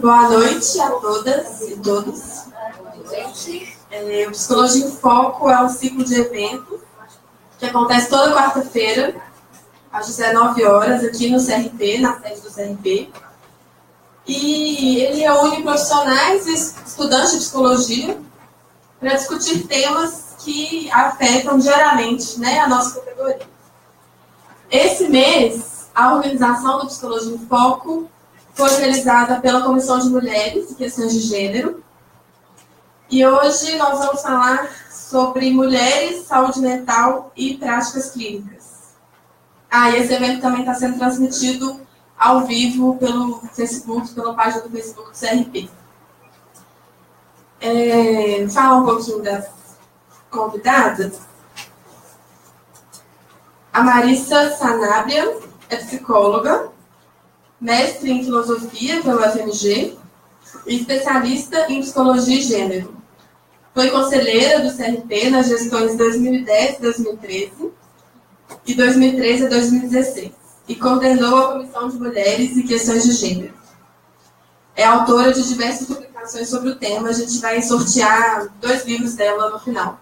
Boa noite a todas e todos. O Psicologia em Foco é um ciclo de eventos que acontece toda quarta-feira, às 19 horas, aqui no CRP, na sede do CRP. E ele reúne profissionais e estudantes de psicologia para discutir temas que afetam diariamente, a nossa categoria. Esse mês, a organização do Psicologia em Foco foi realizada pela Comissão de Mulheres e Questões de Gênero. E hoje nós vamos falar sobre mulheres, saúde mental e práticas clínicas. E esse evento também está sendo transmitido ao vivo pelo Facebook, pela página do Facebook do CRP. Falar um pouquinho das convidadas. A Marissa Sanabria é psicóloga, mestre em filosofia pela UFMG e especialista em psicologia e gênero. Foi conselheira do CRP nas gestões de 2010 e 2013 e 2013 a 2016 e coordenou a Comissão de Mulheres e Questões de Gênero. É autora de diversas publicações sobre o tema. A gente vai sortear 2 livros dela no final.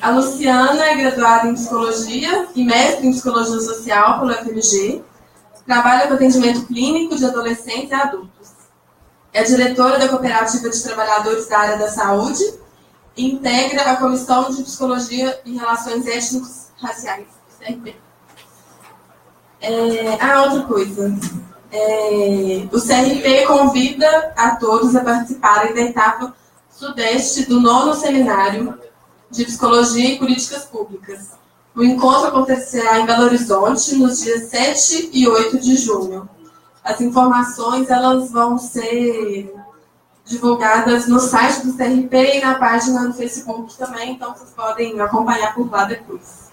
A Luciana é graduada em Psicologia e mestre em Psicologia Social pela UFMG. Trabalha com atendimento clínico de adolescentes e adultos. É diretora da Cooperativa de Trabalhadores da Área da Saúde e integra a Comissão de Psicologia e Relações Étnicos-Raciais do CRP. Outra coisa. O CRP convida a todos a participarem da etapa sudeste do 9º Seminário de Psicologia e Políticas Públicas. O encontro acontecerá em Belo Horizonte nos dias 7 e 8 de junho. As informações elas vão ser divulgadas no site do CRP e na página do Facebook também, então vocês podem acompanhar por lá depois.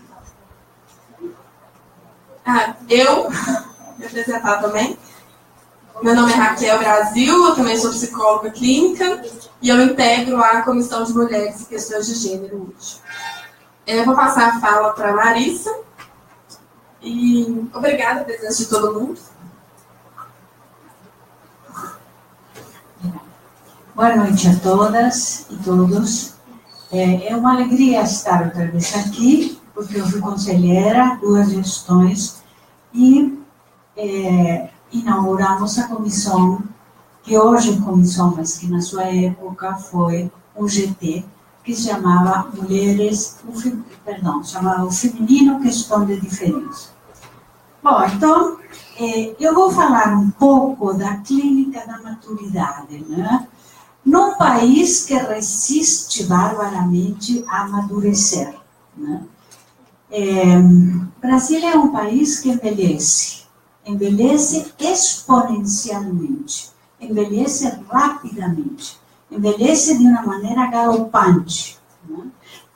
Eu me apresentar também. Meu nome é Raquel Brasil, eu também sou psicóloga clínica e eu integro a Comissão de Mulheres e Questões de Gênero hoje. Eu vou passar a fala para a Marissa e obrigada pela presença de todo mundo. Boa noite a todas e todos. É uma alegria estar outra vez aqui, porque eu fui conselheira, 2 gestões, e inauguramos a comissão, que hoje é comissão, mas que na sua época foi um GT, que se chamava chamava o Feminino Questão de Diferença. Bom, então, eu vou falar um pouco da clínica da maturidade, né? Num país que resiste barbaramente a amadurecer, né? Brasil é um país que envelhece exponencialmente, envelhece rapidamente, envelhece de uma maneira galopante, né?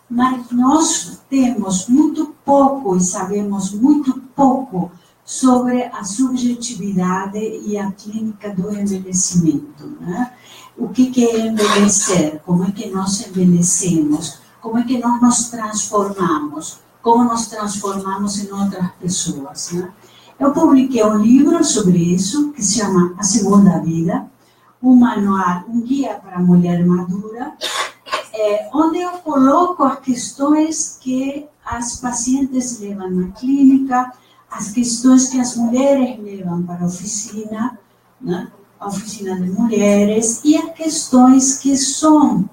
Mas nós temos muito pouco e sabemos muito pouco sobre a subjetividade e a clínica do envelhecimento, né? O que é envelhecer? Como é que nós envelhecemos? Como é que nós nos transformamos? Como nos transformamos em outras pessoas, né? Eu publiquei um livro sobre isso, que se chama A Segunda Vida, um manual, um guia para a mulher madura, onde eu coloco as questões que as pacientes levam na clínica, as questões que as mulheres levam para a oficina, né? A oficina de mulheres, e as questões que são,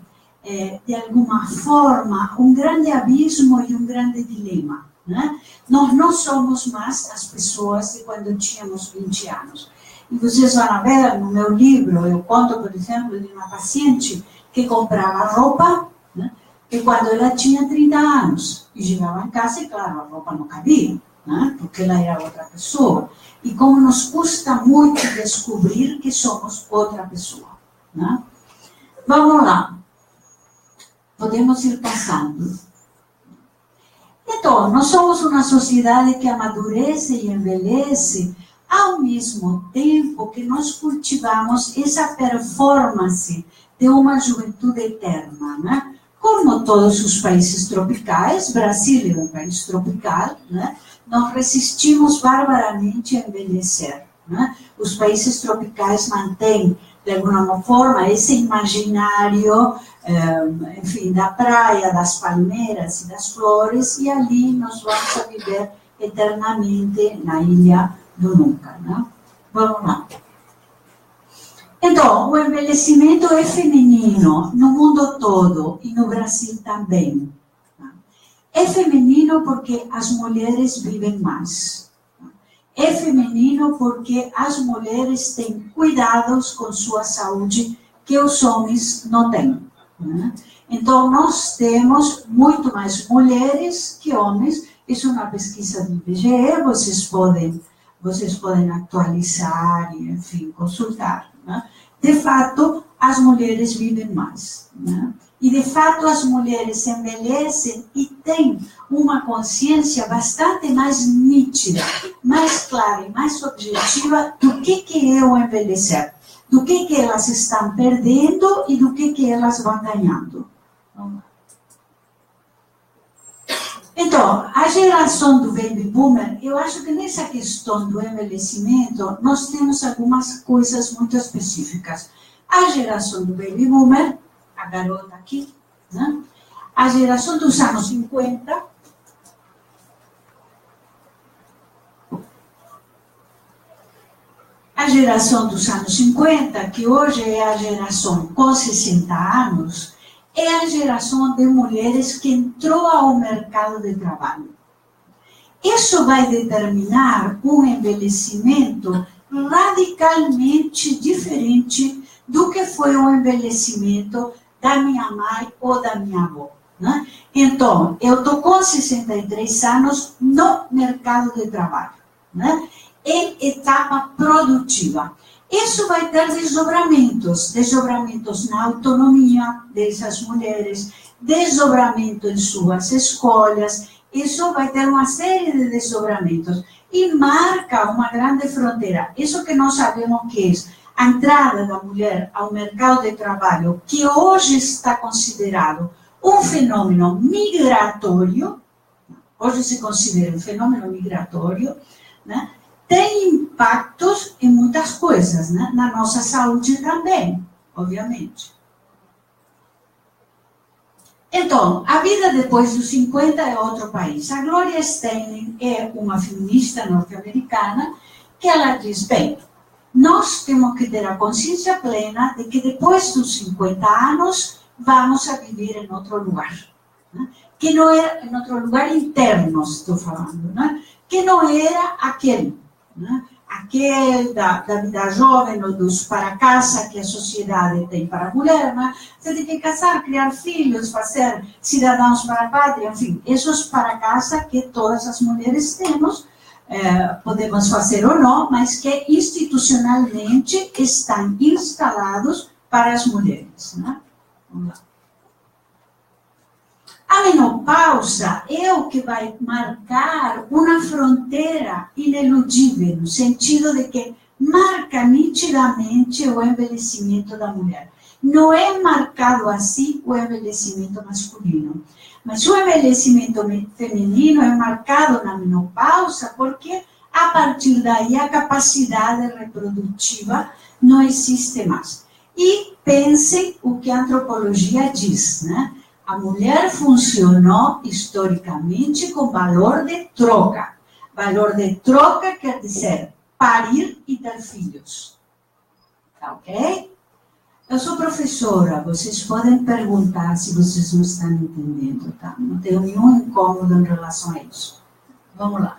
de alguma forma, um grande abismo e um grande dilema, né? Nós não somos mais as pessoas de quando tínhamos 20 anos. E vocês vão ver no meu livro, eu conto, por exemplo, de uma paciente que comprava roupa, né? Que quando ela tinha 30 anos, e chegava em casa, e claro, a roupa não cabia, né? Porque ela era outra pessoa. E como nos custa muito descobrir que somos outra pessoa, né? Vamos lá. Podemos ir passando. Então, nós somos uma sociedade que amadurece e envelhece ao mesmo tempo que nós cultivamos essa performance de uma juventude eterna, né? Como todos os países tropicais, Brasil é um país tropical, né? nós resistimos barbaramente a envelhecer. Né? Os países tropicais mantêm, de alguma forma, esse imaginário, enfim, da praia, das palmeiras e das flores, e ali nós vamos a viver eternamente na ilha do nunca. Né? Vamos lá. Então, o envelhecimento é feminino no mundo todo e no Brasil também. É feminino porque as mulheres vivem mais. É feminino porque as mulheres têm cuidados com sua saúde que os homens não têm. Então, nós temos muito mais mulheres que homens. Isso é uma pesquisa do IBGE, vocês podem atualizar e, enfim, consultar. Né? De fato, as mulheres vivem mais. Né? E, de fato, as mulheres envelhecem e têm uma consciência bastante mais nítida, mais clara e mais objetiva do que é o envelhecer, do que elas estão perdendo e do que elas vão ganhando. Então, a geração do baby boomer, eu acho que nessa questão do envelhecimento, nós temos algumas coisas muito específicas. A geração do baby boomer, a garota aqui, né? A geração dos anos 50, a geração dos anos 50, que hoje é a geração com 60 anos, é a geração de mulheres que entrou ao mercado de trabalho. Isso vai determinar um envelhecimento radicalmente diferente do que foi o envelhecimento da minha mãe ou da minha avó. Né? Então, eu estou com 63 anos no mercado de trabalho, né? Em etapa produtiva. Isso vai ter desdobramentos na autonomia dessas mulheres, desdobramento em suas escolhas, isso vai ter uma série de desdobramentos e marca uma grande fronteira. Isso que nós sabemos que é a entrada da mulher ao mercado de trabalho, que hoje está considerado um fenômeno migratório, hoje se considera um fenômeno migratório, né? Tem impactos em muitas coisas, né? Na nossa saúde também, obviamente. Então, a vida depois dos 50 é outro país. A Gloria Steinem é uma feminista norte-americana que ela diz, bem, nós temos que ter a consciência plena de que depois dos 50 anos vamos a viver em outro lugar. Né? Que não era, em outro lugar interno, estou falando, né? Que não era aquele. Né? Aquele da vida jovem, ou dos para casa que a sociedade tem para a mulher, né? Você tem que casar, criar filhos, fazer cidadãos para a pátria, enfim, esses para casa que todas as mulheres temos, podemos fazer ou não, mas que institucionalmente estão instalados para as mulheres. Né? Vamos lá. A menopausa é o que vai marcar uma fronteira ineludível, no sentido de que marca nitidamente o envelhecimento da mulher. Não é marcado assim o envelhecimento masculino, mas o envelhecimento feminino é marcado na menopausa porque, a partir daí, a capacidade reprodutiva não existe mais. E pensem o que a antropologia diz, né? A mulher funcionou historicamente com valor de troca. Valor de troca quer dizer parir e ter filhos. Tá ok? Eu sou professora, vocês podem perguntar se vocês não estão entendendo, tá? Não tenho nenhum incômodo em relação a isso. Vamos lá.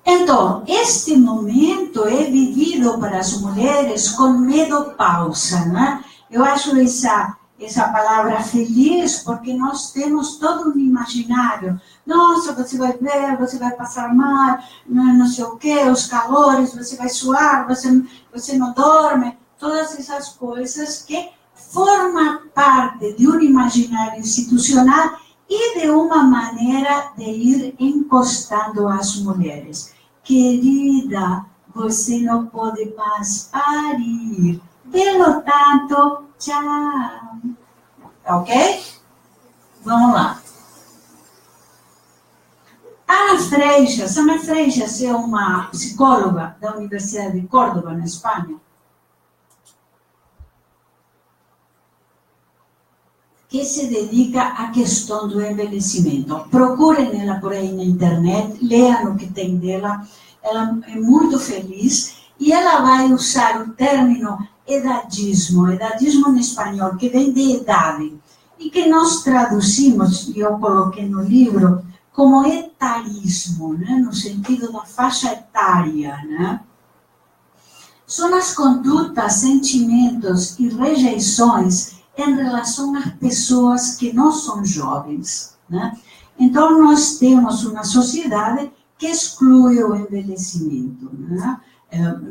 Então, este momento é vivido para as mulheres com menopausa, né? Eu acho essa palavra feliz, porque nós temos todo um imaginário. Nossa, você vai ver, você vai passar mal, não sei o quê, os calores, você vai suar, você não dorme. Todas essas coisas que formam parte de um imaginário institucional e de uma maneira de ir encostando as mulheres. Querida, você não pode mais parir. Pelo tanto, tchau. Ok? Vamos lá. Ana Freixas é uma psicóloga da Universidade de Córdoba, na Espanha, que se dedica à questão do envelhecimento. Procurem ela por aí na internet, leiam o que tem dela. Ela é muito feliz e ela vai usar o término edadismo em espanhol, que vem de idade, e que nós traduzimos, e eu coloquei no livro, como etarismo, né? No sentido da faixa etária. Né? São as condutas, sentimentos e rejeições em relação às pessoas que não são jovens. Né? Então, nós temos uma sociedade que exclui o envelhecimento. Né?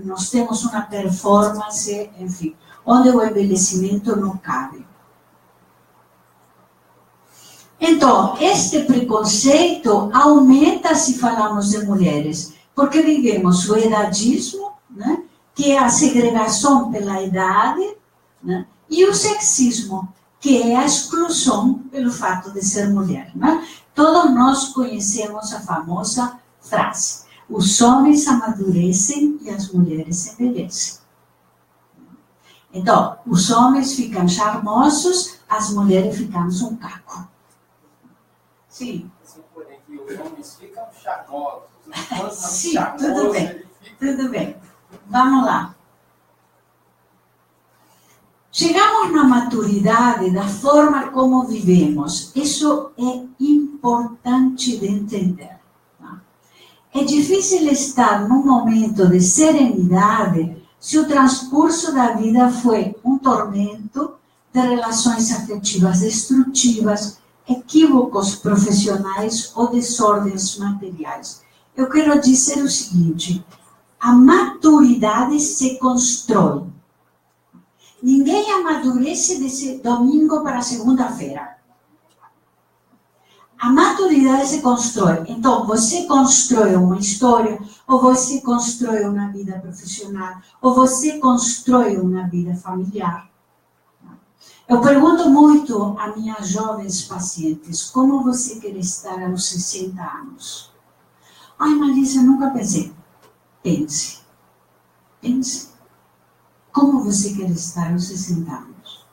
Nós temos uma performance, enfim, onde o envelhecimento não cabe. Então, este preconceito aumenta se falamos de mulheres, porque vivemos o edadismo, né, que é a segregação pela idade, né, e o sexismo, que é a exclusão pelo fato de ser mulher. Né? Todos nós conhecemos a famosa frase: os homens amadurecem e as mulheres envelhecem. Então, os homens ficam charmosos, as mulheres ficamos um caco. Sim. Os homens ficam charmosos. Sim, tudo bem. Tudo bem. Vamos lá. Chegamos na maturidade da forma como vivemos. Isso é importante de entender. Tá? É difícil estar num momento de serenidade se o transcurso da vida foi um tormento de relações afetivas destrutivas, equívocos profissionais ou desordens materiais. Eu quero dizer o seguinte: a maturidade se constrói. Ninguém amadurece de domingo para segunda-feira. A maturidade se constrói. Então, você constrói uma história, ou você constrói uma vida profissional, ou você constrói uma vida familiar. Eu pergunto muito a minhas jovens pacientes: como você quer estar aos 60 anos? Ai, Marisa, nunca pensei. Pense. Pense. Como você quer estar aos 60 anos?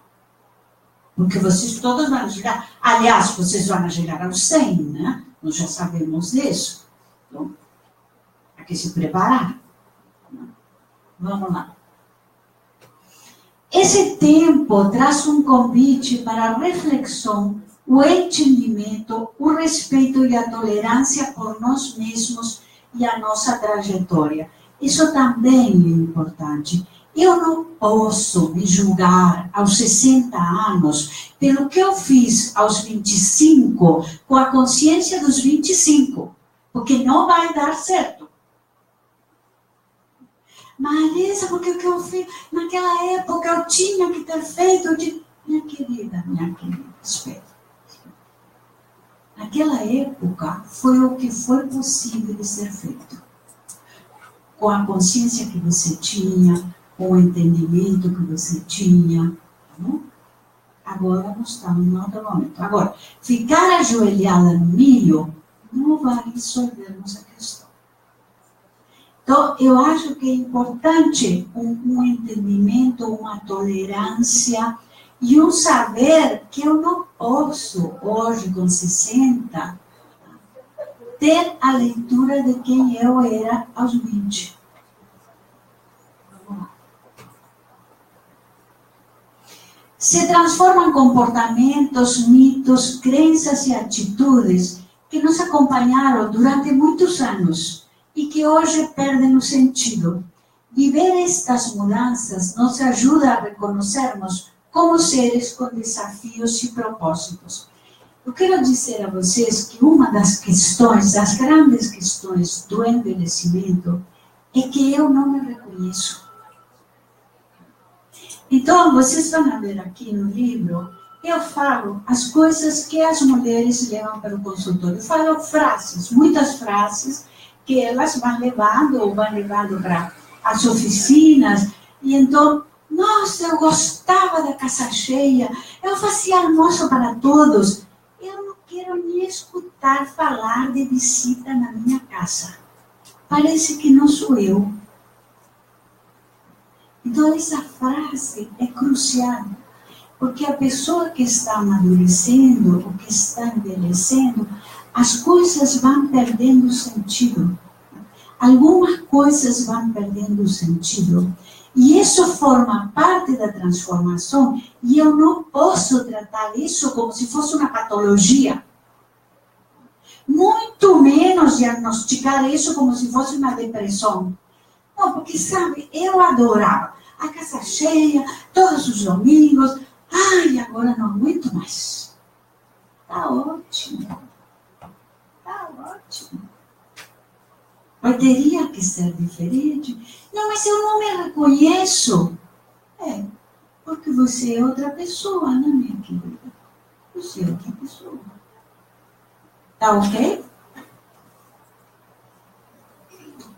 Porque vocês todos vão chegar. Aliás, vocês vão chegar aos 100, né? Nós já sabemos disso. Então, há que se preparar. Vamos lá. Esse tempo traz um convite para a reflexão, o entendimento, o respeito e a tolerância por nós mesmos e a nossa trajetória. Isso também é importante. Eu não posso me julgar aos 60 anos pelo que eu fiz aos 25 com a consciência dos 25, porque não vai dar certo. Marisa, porque o que eu fiz naquela época eu tinha que ter feito. Minha querida, espera. Naquela época foi o que foi possível de ser feito. Com a consciência que você tinha, com o entendimento que você tinha. Tá? Agora nós estamos no outro momento. Agora, ficar ajoelhada no milho não vai resolver nossa questão. Então, eu acho que é importante um entendimento, uma tolerância e um saber que eu não posso, hoje com 60, ter a leitura de quem eu era aos 20. Vamos lá. Se transformam em comportamentos, mitos, crenças e atitudes que nos acompanharam durante muitos anos e que hoje perdem o sentido. Viver estas mudanças nos ajuda a reconhecermos como seres com desafios e propósitos. Eu quero dizer a vocês que uma das questões, das grandes questões do envelhecimento, é que eu não me reconheço. Então, vocês vão ver aqui no livro, eu falo as coisas que as mulheres levam para o consultório. Eu falo frases, muitas frases, que elas vão levando para as oficinas. E então, nossa, eu gostava da casa cheia, eu fazia almoço para todos. Eu não quero nem escutar falar de visita na minha casa. Parece que não sou eu. Então, essa frase é crucial, porque a pessoa que está amadurecendo, ou que está envelhecendo, as coisas vão perdendo sentido. Algumas coisas vão perdendo sentido. E isso forma parte da transformação, e eu não posso tratar isso como se fosse uma patologia. Muito menos diagnosticar isso como se fosse uma depressão. Não, porque, sabe, eu adorava a casa cheia, todos os domingos. Ai, agora não aguento mais. Tá ótimo. Tá ótimo. Mas teria que ser diferente. Não, mas eu não me reconheço. É, porque você é outra pessoa, né, minha querida? Você é outra pessoa. Tá ok?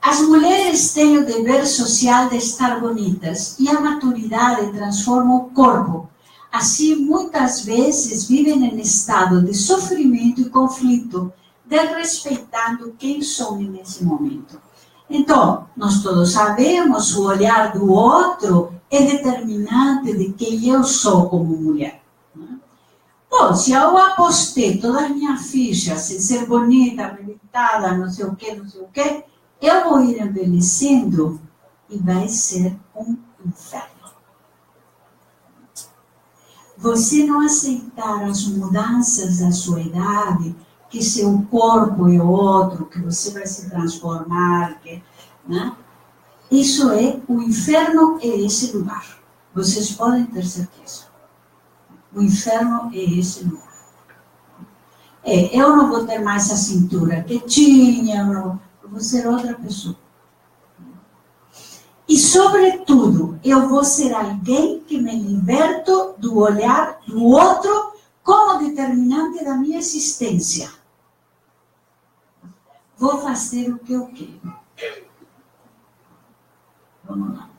As mulheres têm o dever social de estar bonitas e a maturidade transforma o corpo. Assim, muitas vezes vivem em estado de sofrimento e conflito, desrespeitando quem são nesse momento. Então, nós todos sabemos, o olhar do outro é determinante de quem eu sou como mulher. Bom, se eu apostei todas as minhas fichas em ser bonita, meditada, não sei o quê, eu vou ir envelhecendo e vai ser um inferno. Você não aceitar as mudanças da sua idade, que seu corpo é outro, que você vai se transformar, né? Isso é, o inferno é esse lugar. Vocês podem ter certeza. O inferno é esse lugar. Eu não vou ter mais a cintura que tinha, eu vou ser outra pessoa. E, sobretudo, eu vou ser alguém que me liberto do olhar do outro como determinante da minha existência. Vou fazer o que eu quero. Vamos lá.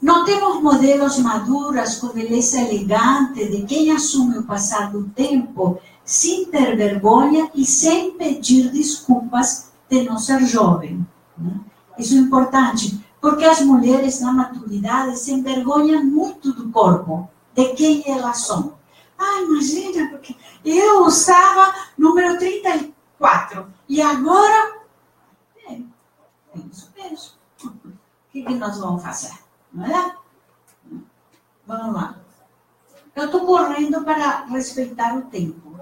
Não temos modelos maduras com beleza elegante de quem assume o passar do tempo sem ter vergonha e sem pedir desculpas de não ser jovem. Né? Isso é importante, porque as mulheres na maturidade se envergonham muito do corpo, de quem elas são. Ah, imagina, porque eu usava número 34 e agora é isso mesmo. O que nós vamos fazer? Não é? Vamos lá. Eu estou correndo para respeitar o tempo.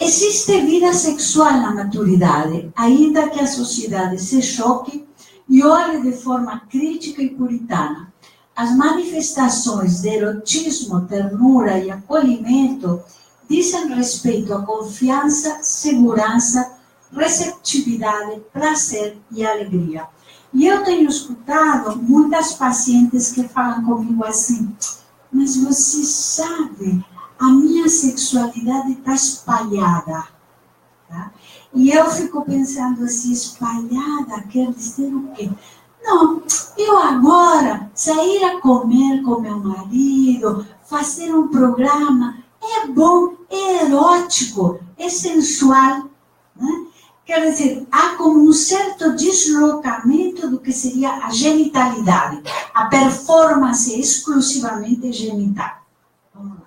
Existe vida sexual na maturidade, ainda que a sociedade se choque e olhe de forma crítica e puritana. As manifestações de erotismo, ternura e acolhimento dizem respeito à confiança, segurança, receptividade, prazer e alegria. E eu tenho escutado muitas pacientes que falam comigo assim, mas você sabe, a minha sexualidade está espalhada. Tá? E eu fico pensando assim, espalhada quer dizer o quê? Não, eu agora sair a comer com meu marido, fazer um programa, é bom, é erótico, é sensual. Né? Quer dizer, há como um certo deslocamento do que seria a genitalidade, a performance exclusivamente genital. Vamos lá.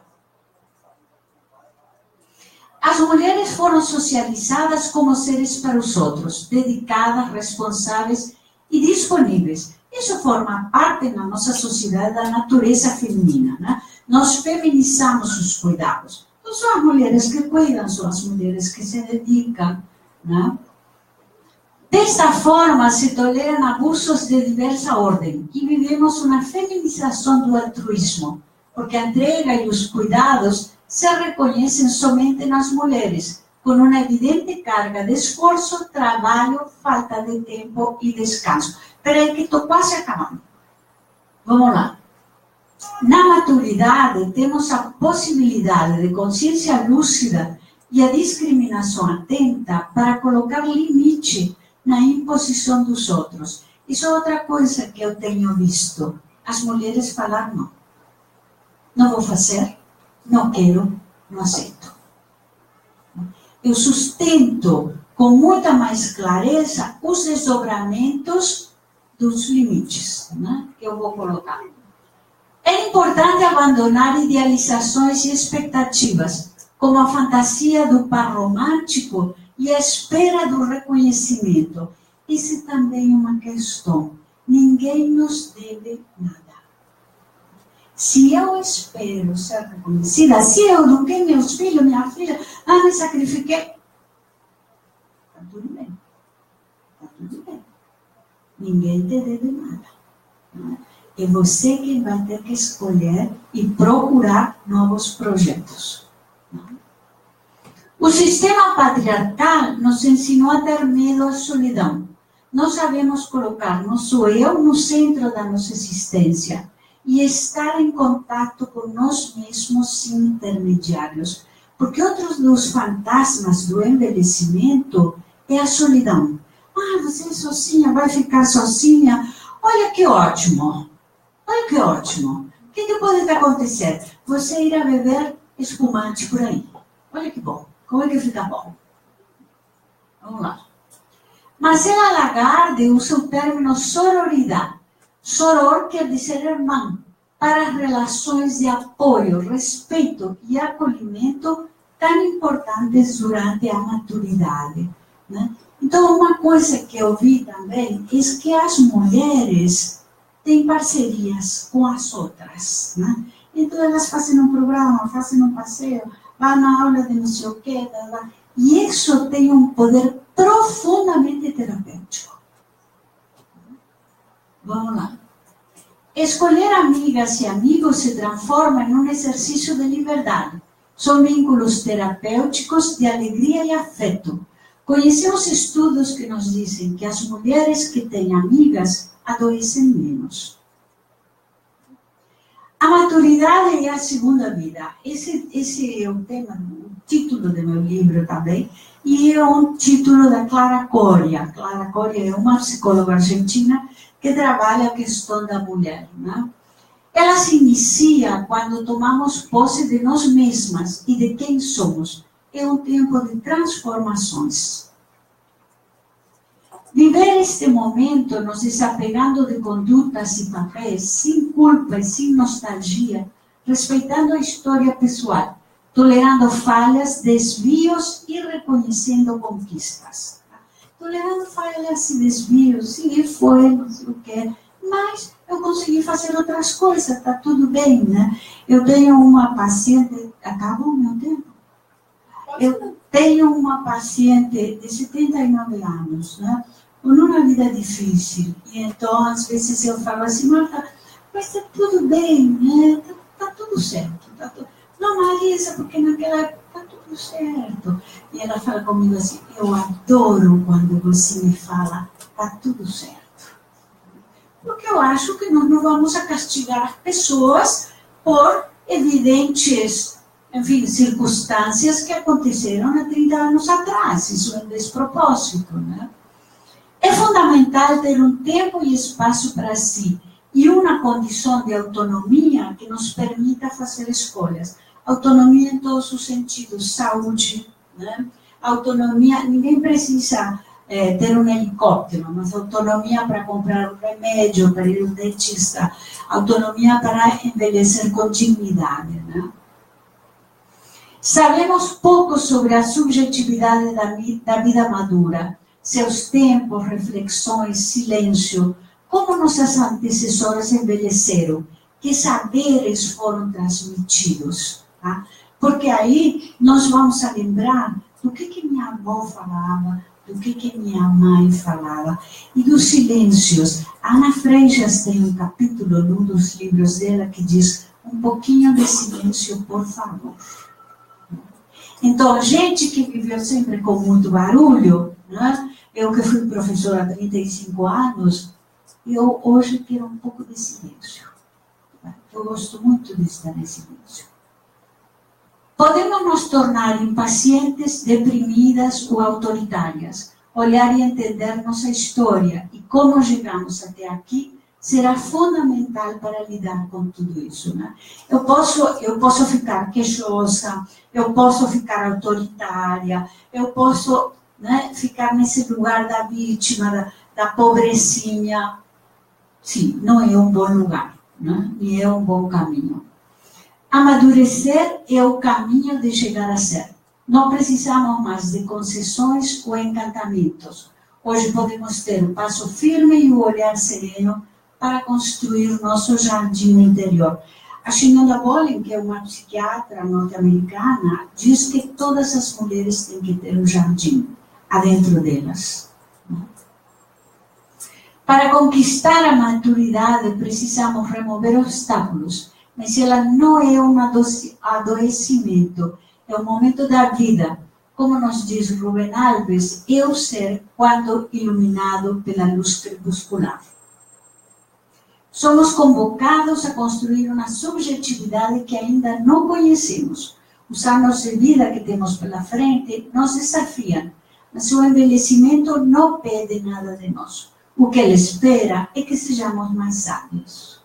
As mulheres foram socializadas como seres para os outros, dedicadas, responsáveis e disponíveis. Isso forma parte na nossa sociedade da natureza feminina. Né? Nós feminizamos os cuidados. Não são as mulheres que cuidam, são as mulheres que se dedicam. Né? Desta forma, se toleram abusos de diversa ordem e vivemos uma feminização do altruísmo, porque a entrega e os cuidados se reconhecem somente nas mulheres, com uma evidente carga de esforço, trabalho, falta de tempo e descanso. Espera aí que estou quase acabando. Vamos lá. Na maturidade, temos a possibilidade de consciência lúcida e a discriminação atenta para colocar limite na imposição dos outros. Isso é outra coisa que eu tenho visto. As mulheres falar não. Não vou fazer, não quero, não aceito. Eu sustento com muita mais clareza os desdobramentos dos limites, né, que eu vou colocar. É importante abandonar idealizações e expectativas, como a fantasia do par romântico e a espera do reconhecimento. Isso também é uma questão. Ninguém nos deve nada. Se eu espero ser reconhecida, se eu eduquei meus filhos, minha filha, me sacrifiquei, está tudo bem. Está tudo bem. Ninguém te deve nada. Não é? É você quem vai ter que escolher e procurar novos projetos. Não é? O sistema patriarcal nos ensinou a ter medo à solidão. Nós sabemos colocar nosso eu no centro da nossa existência e estar em contato com nós mesmos sem intermediários. Porque outro dos fantasmas do envelhecimento é a solidão. Você é sozinha, vai ficar sozinha. Olha que ótimo. Olha que ótimo. O que pode acontecer? Você irá beber espumante por aí. Olha que bom. Como é que fica bom? Vamos lá. Marcela Lagarde usa o termo sororidade. Soror quer dizer irmão, para relações de apoio, respeito e acolhimento tão importantes durante a maturidade. Né? Então, uma coisa que eu vi também é que as mulheres têm parcerias com as outras. Né? Então, elas fazem um programa, fazem um passeio, vão na aula de não sei o quê, e isso tem um poder profundamente terapêutico. Vamos lá. Escolher amigas e amigos se transforma em um exercício de liberdade. São vínculos terapêuticos de alegria e afeto. Conhecemos estudos que nos dizem que as mulheres que têm amigas adoecem menos. A maturidade é a segunda vida. Esse é o tema, o título do meu livro também, e é um título da Clara Coria. Clara Coria é uma psicóloga argentina que trabalha a questão da mulher. Né? Ela se inicia quando tomamos posse de nós mesmas e de quem somos. É um tempo de transformações. Viver este momento nos desapegando de condutas e papéis, sem culpa e sem nostalgia, respeitando a história pessoal, tolerando falhas, desvios e reconhecendo conquistas. Tolerando falhas e desvios, sim, foi, não sei o quê, mas eu consegui fazer outras coisas, está tudo bem, né? Eu tenho uma paciente, acabou o meu tempo? Eu tenho uma paciente de 79 anos, né? Numa vida difícil. E então, às vezes eu falo assim, Marta, mas está tudo bem, né? Está tudo certo. Tá tudo... Não, Marisa, porque naquela época está tudo certo. E ela fala comigo assim, eu adoro quando você me fala, está tudo certo. Porque eu acho que nós não vamos a castigar pessoas por evidentes, enfim, circunstâncias que aconteceram há 30 anos atrás. Isso é um despropósito, né? É fundamental ter um tempo e espaço para si e uma condição de autonomia que nos permita fazer escolhas. Autonomia em todos os sentidos, saúde, né? Autonomia, ninguém precisa ter um helicóptero, mas autonomia para comprar um remédio, para ir ao dentista, autonomia para envelhecer com dignidade, né? Sabemos pouco sobre a subjetividade da vida madura, seus tempos, reflexões, silêncio, como nossas antecessoras envelheceram, que saberes foram transmitidos. Tá? Porque aí nós vamos a lembrar do que minha avó falava, do que minha mãe falava, e dos silêncios. Ana Freixas tem um capítulo num dos livros dela que diz um pouquinho de silêncio, por favor. Então, gente que viveu sempre com muito barulho, né? Eu que fui professora há 35 anos, eu hoje quero um pouco de silêncio. Eu gosto muito de estar em silêncio. Podemos nos tornar impacientes, deprimidas ou autoritárias. Olhar e entender nossa história e como chegamos até aqui será fundamental para lidar com tudo isso, né? Eu posso ficar queixosa, eu posso ficar autoritária, eu posso, né, ficar nesse lugar da vítima, da pobrecinha. Sim, não é um bom lugar, né? E é um bom caminho. Amadurecer é o caminho de chegar a ser. Não precisamos mais de concessões ou encantamentos. Hoje podemos ter o passo firme e o olhar sereno para construir nosso jardim interior. A Shinonda Bolen, que é uma psiquiatra norte-americana, diz que todas as mulheres têm que ter um jardim adentro delas. Para conquistar a maturidade, precisamos remover obstáculos, mas ela não é um adoecimento, é um momento da vida. Como nos diz Rubem Alves, é o ser quando iluminado pela luz crepuscular. Somos convocados a construir uma subjetividade que ainda não conhecemos. Os anos de vida que temos pela frente nos desafiam, mas o envelhecimento não pede nada de nós. O que ele espera é que sejamos mais sábios.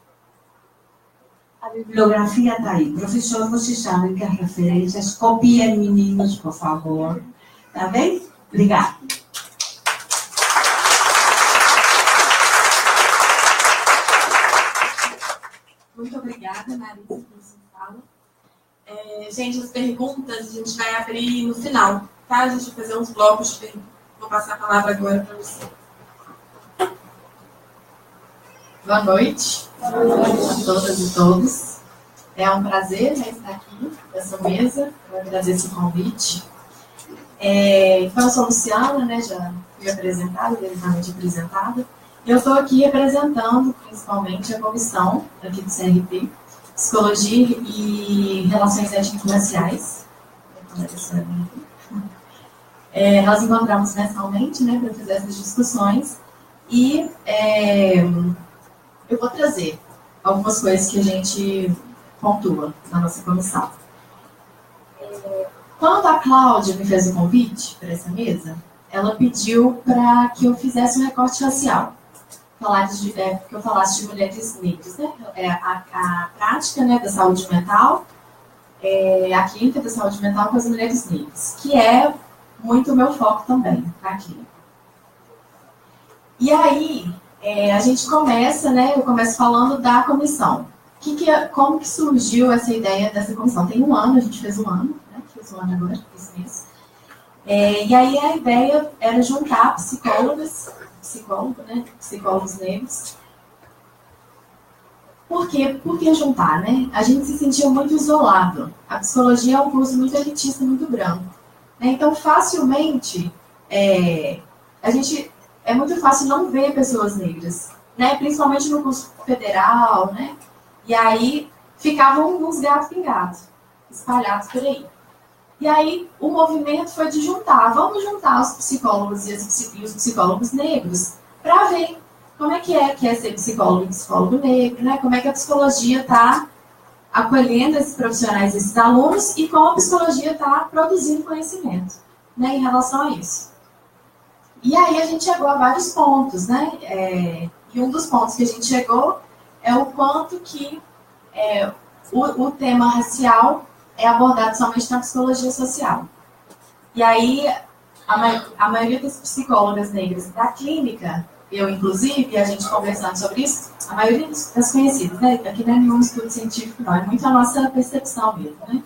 A bibliografia está aí. Professor, vocês sabem que as referências, copiem, meninos, por favor. Tá bem? Obrigada. Muito obrigada, Marisa, por essa fala. Gente, as perguntas a gente vai abrir no final, tá? A gente vai fazer uns blocos de perguntas. Vou passar a palavra agora para você. Boa noite. Boa noite a todas e todos. É um prazer, né, estar aqui nessa mesa. Eu agradeço o convite. Então, eu sou Luciana, né, já fui apresentada, devidamente apresentada. Eu estou aqui representando, principalmente, a comissão aqui do CRP, Psicologia e Relações Étnico-Raciais. Nós encontramos mensalmente, né, para fazer essas discussões. E eu vou trazer algumas coisas que a gente pontua na nossa comissão. Quando a Cláudia me fez o convite para essa mesa, ela pediu para que eu fizesse um recorte racial. Que eu falasse de mulheres negras, né? A prática, né, da saúde mental, a clínica da saúde mental com as mulheres negras, que é muito o meu foco também, a clínica. E aí, a gente começa, né, eu começo falando da comissão. Como que surgiu essa ideia dessa comissão? Tem um ano, a gente fez um ano, né? Fez um ano agora, esse mês. E aí a ideia era juntar psicólogos negros. Por que juntar, né? A gente se sentia muito isolado. A psicologia é um curso muito elitista, muito branco. Né? Então, facilmente, é muito fácil não ver pessoas negras, né? Principalmente no curso federal, né? E aí ficavam uns gatos pingados, espalhados por aí. E aí o movimento foi de vamos juntar os psicólogos e os psicólogos negros para ver como é que é ser psicólogo e psicólogo negro, né? Como é que a psicologia está acolhendo esses profissionais, esses alunos, e como a psicologia está produzindo conhecimento, né, em relação a isso. E aí a gente chegou a vários pontos, né? E um dos pontos que a gente chegou é o quanto que o tema racial é abordado somente na psicologia social. E aí, a maioria das psicólogas negras da clínica, eu inclusive, a gente conversando sobre isso, a maioria das conhecidas, né? Aqui não é nenhum estudo científico, não, é muito a nossa percepção mesmo, né?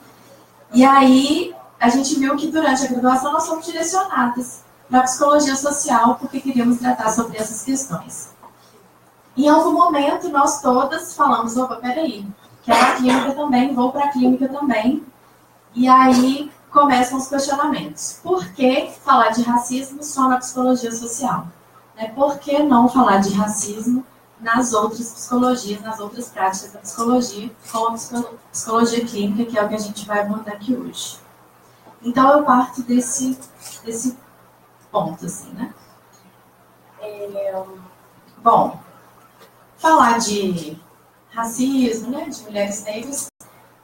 E aí, a gente viu que durante a graduação nós fomos direcionadas para a psicologia social, porque queríamos tratar sobre essas questões. Em algum momento, nós todas falamos, opa, peraí, quero a clínica também, vou para a clínica também. E aí começam os questionamentos. Por que falar de racismo só na psicologia social? Por que não falar de racismo nas outras psicologias, nas outras práticas da psicologia, como a psicologia clínica, que é o que a gente vai abordar aqui hoje? Então, eu parto desse ponto, assim, né? Bom, falar de racismo, né, de mulheres negras,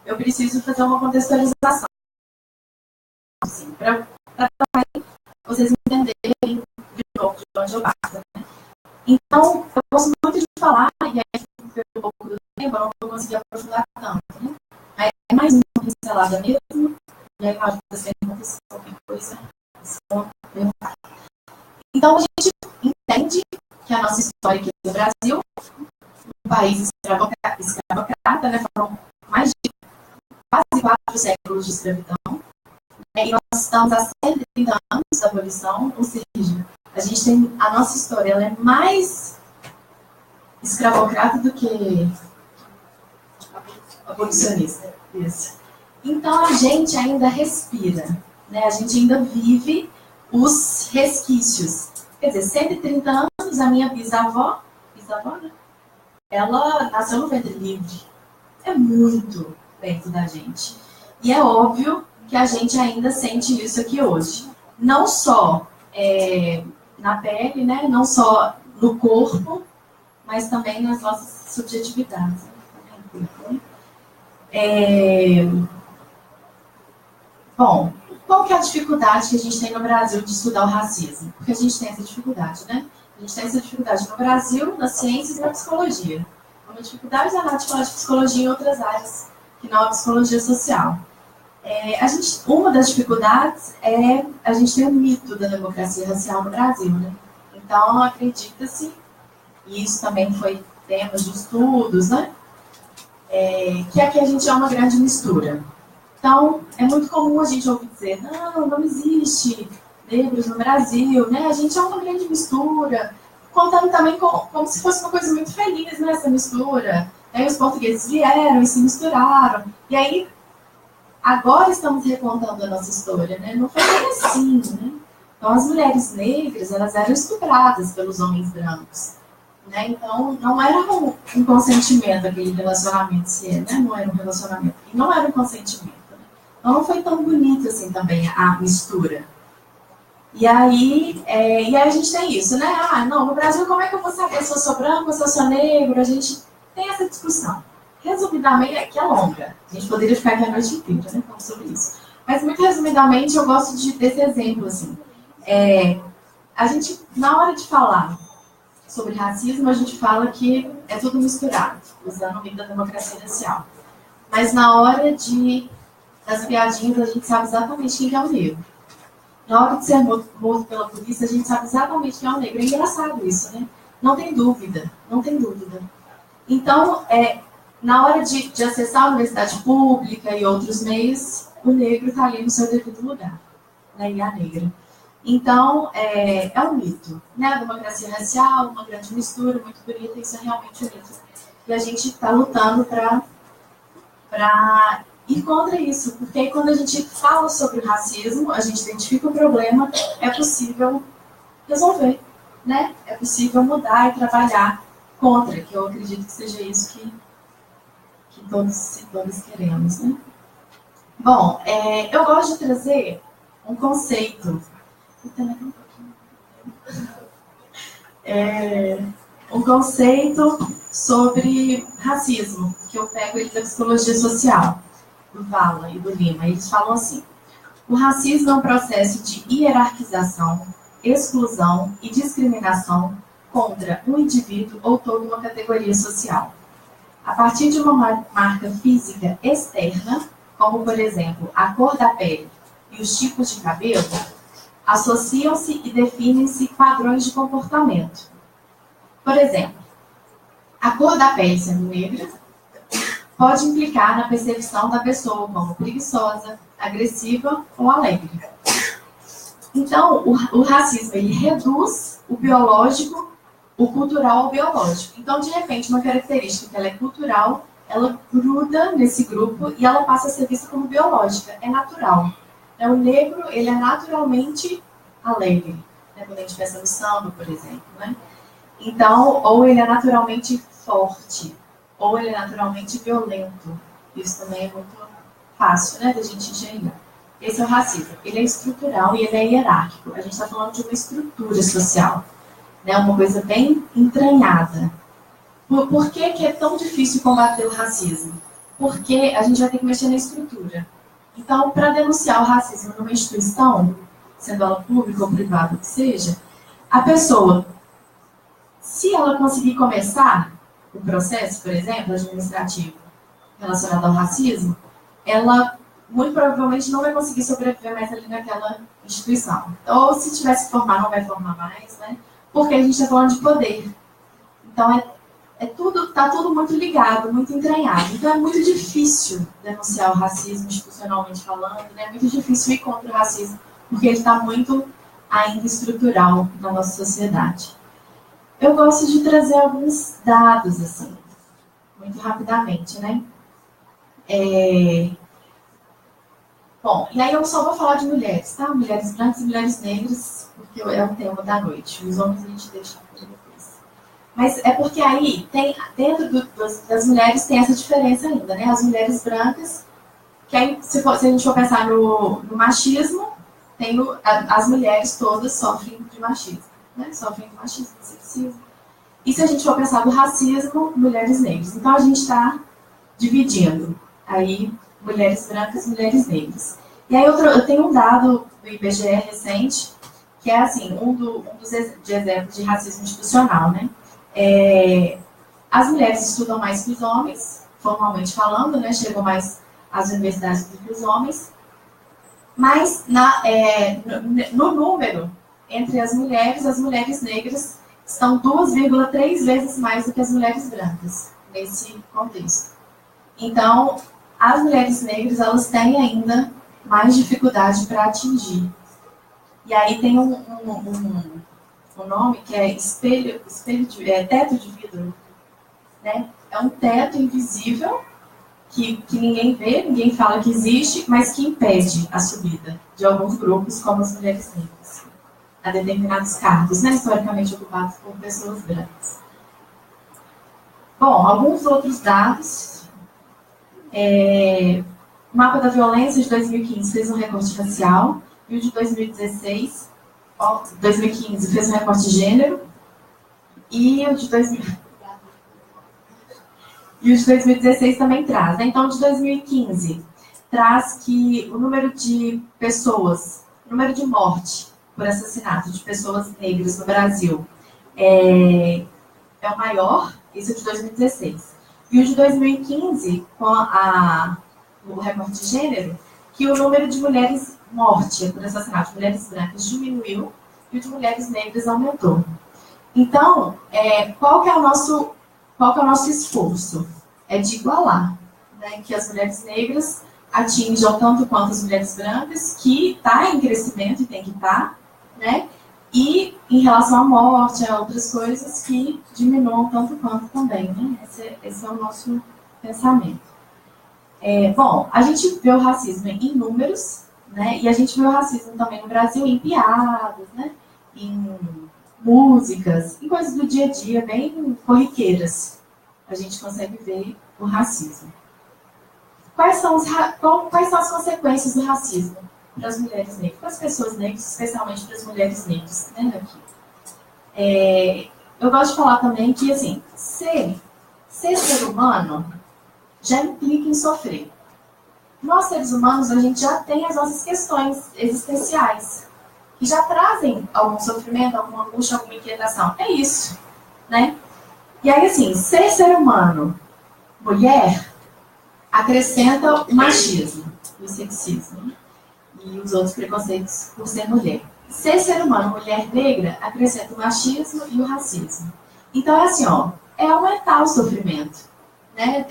eu preciso fazer uma contextualização, assim, para vocês entenderem de novo de onde eu parto, né? Então, eu gosto muito de falar, e calada mesmo, e aí na hora das perguntas, qualquer coisa, então a gente entende que a nossa história aqui no Brasil, um país escravocrata, né, foram mais de quase 4 séculos de escravidão, né, e nós estamos há 130 anos da abolição, ou seja, a gente tem, a nossa história ela é mais escravocrata do que abolicionista. Isso. Então a gente ainda respira, né, a gente ainda vive os resquícios. Quer dizer, 130 anos, a minha bisavó, né? Ela nasceu no ventre livre. É muito perto da gente. E é óbvio que a gente ainda sente isso aqui hoje. Não só na pele, né? Não só no corpo, mas também nas nossas subjetividades. Bom, qual que é a dificuldade que a gente tem no Brasil de estudar o racismo? Porque a gente tem essa dificuldade, né? A gente tem essa dificuldade no Brasil, nas ciências e na psicologia. Uma dificuldade danada de falar de psicologia em outras áreas, que não a psicologia social. Uma das dificuldades é a gente ter um mito da democracia racial no Brasil, né? Então, acredita-se, e isso também foi tema de estudos, né? Que aqui a gente é uma grande mistura. Então, é muito comum a gente ouvir dizer, não existe negros no Brasil, né? A gente é uma grande mistura, contando também como se fosse uma coisa muito feliz, né, essa mistura. Aí os portugueses vieram e se misturaram. E aí, agora estamos recontando a nossa história, né? Não foi bem assim, né? Então, as mulheres negras, elas eram estupradas pelos homens brancos. Né? Então, não era um consentimento aquele relacionamento, né? Não era um relacionamento. E não era um consentimento. Né? Então, não foi tão bonito assim também a mistura. E aí a gente tem isso, né? No Brasil, como é que eu vou saber se eu sou branco ou se eu sou negro? A gente tem essa discussão. Resumidamente, aqui é longa. A gente poderia ficar aqui a noite inteira, né? Falando sobre isso. Mas, muito resumidamente, eu gosto desse exemplo, assim. A gente, na hora de falar sobre racismo, a gente fala que é tudo misturado, usando o mito da democracia racial. Mas na hora das piadinhas, a gente sabe exatamente quem é o negro. Na hora de ser morto pela polícia, a gente sabe exatamente quem é o negro. É engraçado isso, né? Não tem dúvida, não tem dúvida. Então, na hora de acessar a universidade pública e outros meios, o negro está ali no seu devido lugar, né? E a negra. Então, é um mito, né? A democracia racial, uma grande mistura, muito bonita, isso é realmente um mito. E a gente está lutando para ir contra isso, porque aí quando a gente fala sobre o racismo, a gente identifica o problema, é possível resolver, né? É possível mudar e trabalhar contra, que eu acredito que seja isso que todos e todas queremos, né? Bom, eu gosto de trazer um conceito. Um conceito sobre racismo, que eu pego ele da psicologia social, do Vala e do Lima. Eles falam assim: o racismo é um processo de hierarquização, exclusão e discriminação contra um indivíduo ou toda uma categoria social. A partir de uma marca física externa, como, por exemplo, a cor da pele e os tipos de cabelo, associam-se e definem-se padrões de comportamento. Por exemplo, a cor da pele sendo negra pode implicar na percepção da pessoa como preguiçosa, agressiva ou alegre. Então, o racismo ele reduz o biológico, o cultural ao biológico. Então, de repente, uma característica que ela é cultural, ela gruda nesse grupo e ela passa a ser vista como biológica, é natural. O negro, ele é naturalmente alegre, né? Quando a gente pensa no samba, por exemplo, né? Então, ou ele é naturalmente forte, ou ele é naturalmente violento. Isso também é muito fácil, né, da gente enxergar. Esse é o racismo. Ele é estrutural e ele é hierárquico. A gente está falando de uma estrutura social, né? Uma coisa bem entranhada. Por que é tão difícil combater o racismo? Porque a gente vai ter que mexer na estrutura. Então, para denunciar o racismo numa instituição, sendo ela pública ou privada que seja, a pessoa, se ela conseguir começar o processo, por exemplo, administrativo, relacionado ao racismo, ela muito provavelmente não vai conseguir sobreviver mais ali naquela instituição. Ou se tivesse que formar, não vai formar mais, né? Porque a gente está falando de poder. Então, tá tudo muito ligado, muito entranhado. Então, é muito difícil denunciar o racismo institucionalmente falando, né? É muito difícil ir contra o racismo, porque ele está muito ainda estrutural na nossa sociedade. Eu gosto de trazer alguns dados, assim, muito rapidamente, né? Bom, e aí eu só vou falar de mulheres, tá? Mulheres brancas e mulheres negras, porque é o tema da noite. Os homens a gente deixa para depois. Mas é porque aí, dentro das mulheres, tem essa diferença ainda, né? As mulheres brancas, que aí, se a gente for pensar no machismo, as mulheres todas sofrem de machismo, né? Sofrem de machismo, sexismo. E se a gente for pensar do racismo, mulheres negras. Então, a gente está dividindo aí mulheres brancas e mulheres negras. E aí eu tenho um dado do IBGE recente, que é assim, um dos exemplos de racismo institucional, né? As mulheres estudam mais que os homens, formalmente falando, né? Chegam mais às universidades do que os homens, mas no número, entre as mulheres negras estão 2,3 vezes mais do que as mulheres brancas, nesse contexto. Então, as mulheres negras, elas têm ainda mais dificuldade para atingir. E aí tem um nome que é teto de vidro, né? É um teto invisível que ninguém vê, ninguém fala que existe, mas que impede a subida de alguns grupos, como as mulheres negras, a determinados cargos, né? Historicamente ocupados por pessoas brancas. Bom, alguns outros dados. O mapa da violência de 2015 fez um recorte racial, e o de 2015 fez um recorte de gênero, e o de 2016 também traz, né? Então, o de 2015 traz que o número de pessoas, o número de morte por assassinato de pessoas negras no Brasil é o maior, esse é de 2016. E o de 2015, com o recorte de gênero, que o número de mulheres mortes por assassinato de mulheres brancas diminuiu e o de mulheres negras aumentou. Então, qual que é o nosso esforço? É de igualar, né, que as mulheres negras atinjam tanto quanto as mulheres brancas, que está em crescimento e tem que estar, né? E em relação à morte, a outras coisas que diminuam tanto quanto também, né? Esse é o nosso pensamento. Bom, a gente vê o racismo em números, né? E a gente vê o racismo também no Brasil em piadas, né? Em músicas, em coisas do dia a dia, bem corriqueiras. A gente consegue ver o racismo. Quais são as consequências do racismo para as mulheres negras, para as pessoas negras, especialmente para as mulheres negras, né, aqui? Eu gosto de falar também que, assim, ser ser humano já implica em sofrer. Nós, seres humanos, a gente já tem as nossas questões existenciais, que já trazem algum sofrimento, alguma angústia, alguma inquietação. É isso, né? E aí, assim, ser humano, mulher, acrescenta o machismo, o sexismo e os outros preconceitos por ser mulher. Ser humano, mulher negra, acrescenta o machismo e o racismo. Então, é assim, ó, é aumentar o sofrimento, né,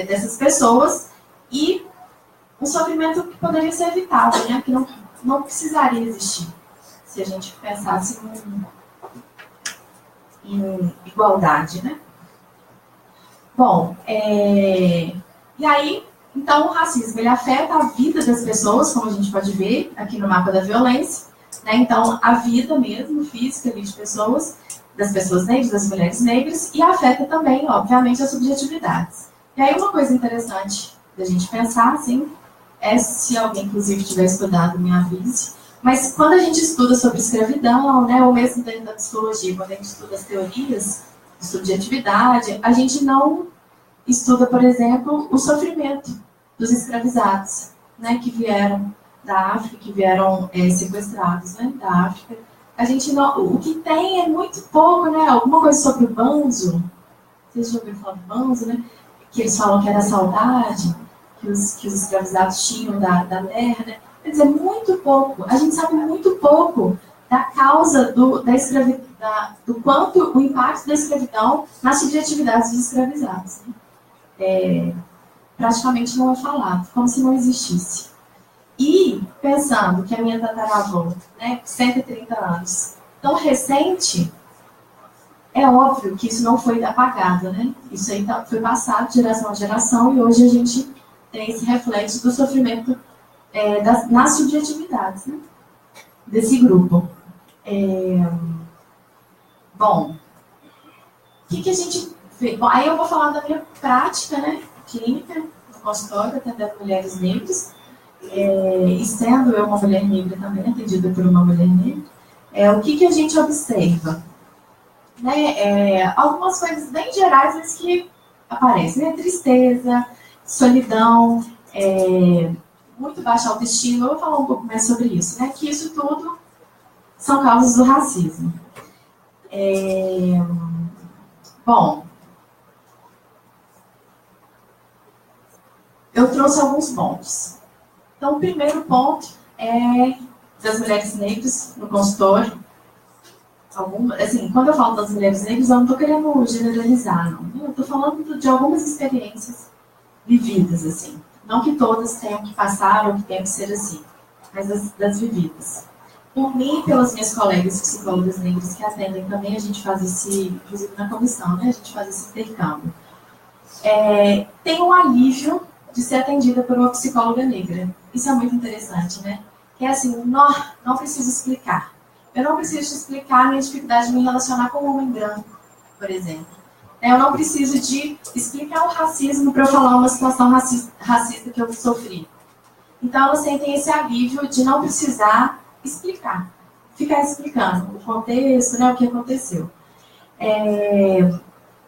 dessas pessoas e um sofrimento que poderia ser evitado, né, que não precisaria existir, se a gente pensasse em igualdade, né? Bom, e aí, então, o racismo, ele afeta a vida das pessoas, como a gente pode ver aqui no mapa da violência, né? Então, a vida mesmo, física ali de pessoas, das pessoas negras, das mulheres negras, e afeta também, obviamente, as subjetividades. E aí, uma coisa interessante da gente pensar, assim, se alguém, inclusive, tiver estudado, me avise, mas quando a gente estuda sobre escravidão, né, ou mesmo dentro da psicologia, quando a gente estuda as teorias de subjetividade, a gente não estuda, por exemplo, o sofrimento dos escravizados, né, que vieram da África, que vieram sequestrados, né, da África. A gente não, o que tem é muito pouco, né, alguma coisa sobre o banzo, vocês já ouviram falar do banzo, né, que eles falam que era saudade, que os escravizados tinham da terra, né? Quer dizer, muito pouco. A gente sabe muito pouco da causa do quanto o impacto da escravidão nas subjetividades dos escravizados. Né? Praticamente não é falado, como se não existisse. E, pensando que a minha tataravó, né, 130 anos, tão recente, é óbvio que isso não foi apagado, né? Isso aí foi passado de geração a geração e hoje a gente tem esse reflexo do sofrimento nas subjetividades, né, desse grupo. Bom, o que a gente vê? Bom, aí eu vou falar da minha prática, né, clínica, no consultório, atendendo mulheres negras, e sendo eu uma mulher negra também, atendida por uma mulher negra, o que a gente observa? Né, algumas coisas bem gerais, mas que aparecem, né? Tristeza, solidão, muito baixa autoestima. Eu vou falar um pouco mais sobre isso, né? Que isso tudo são causas do racismo. Bom, eu trouxe alguns pontos. Então, o primeiro ponto é das mulheres negras no consultório. Assim, quando eu falo das mulheres negras, eu não estou querendo generalizar, não. Eu estou falando de algumas experiências vividas, assim. Não que todas tenham que passar ou que tenham que ser assim, mas das vividas. Por mim e pelas minhas colegas psicólogas negras que atendem também, a gente faz inclusive na comissão, né? A gente faz esse intercâmbio. Tem um alívio de ser atendida por uma psicóloga negra. Isso é muito interessante, né? Que é assim, não preciso explicar. Eu não preciso te explicar a minha dificuldade de me relacionar com um homem branco, por exemplo. Eu não preciso de explicar o racismo para eu falar uma situação racista que eu sofri. Então, elas sentem esse alívio de não precisar explicar. Ficar explicando o contexto, né, o que aconteceu.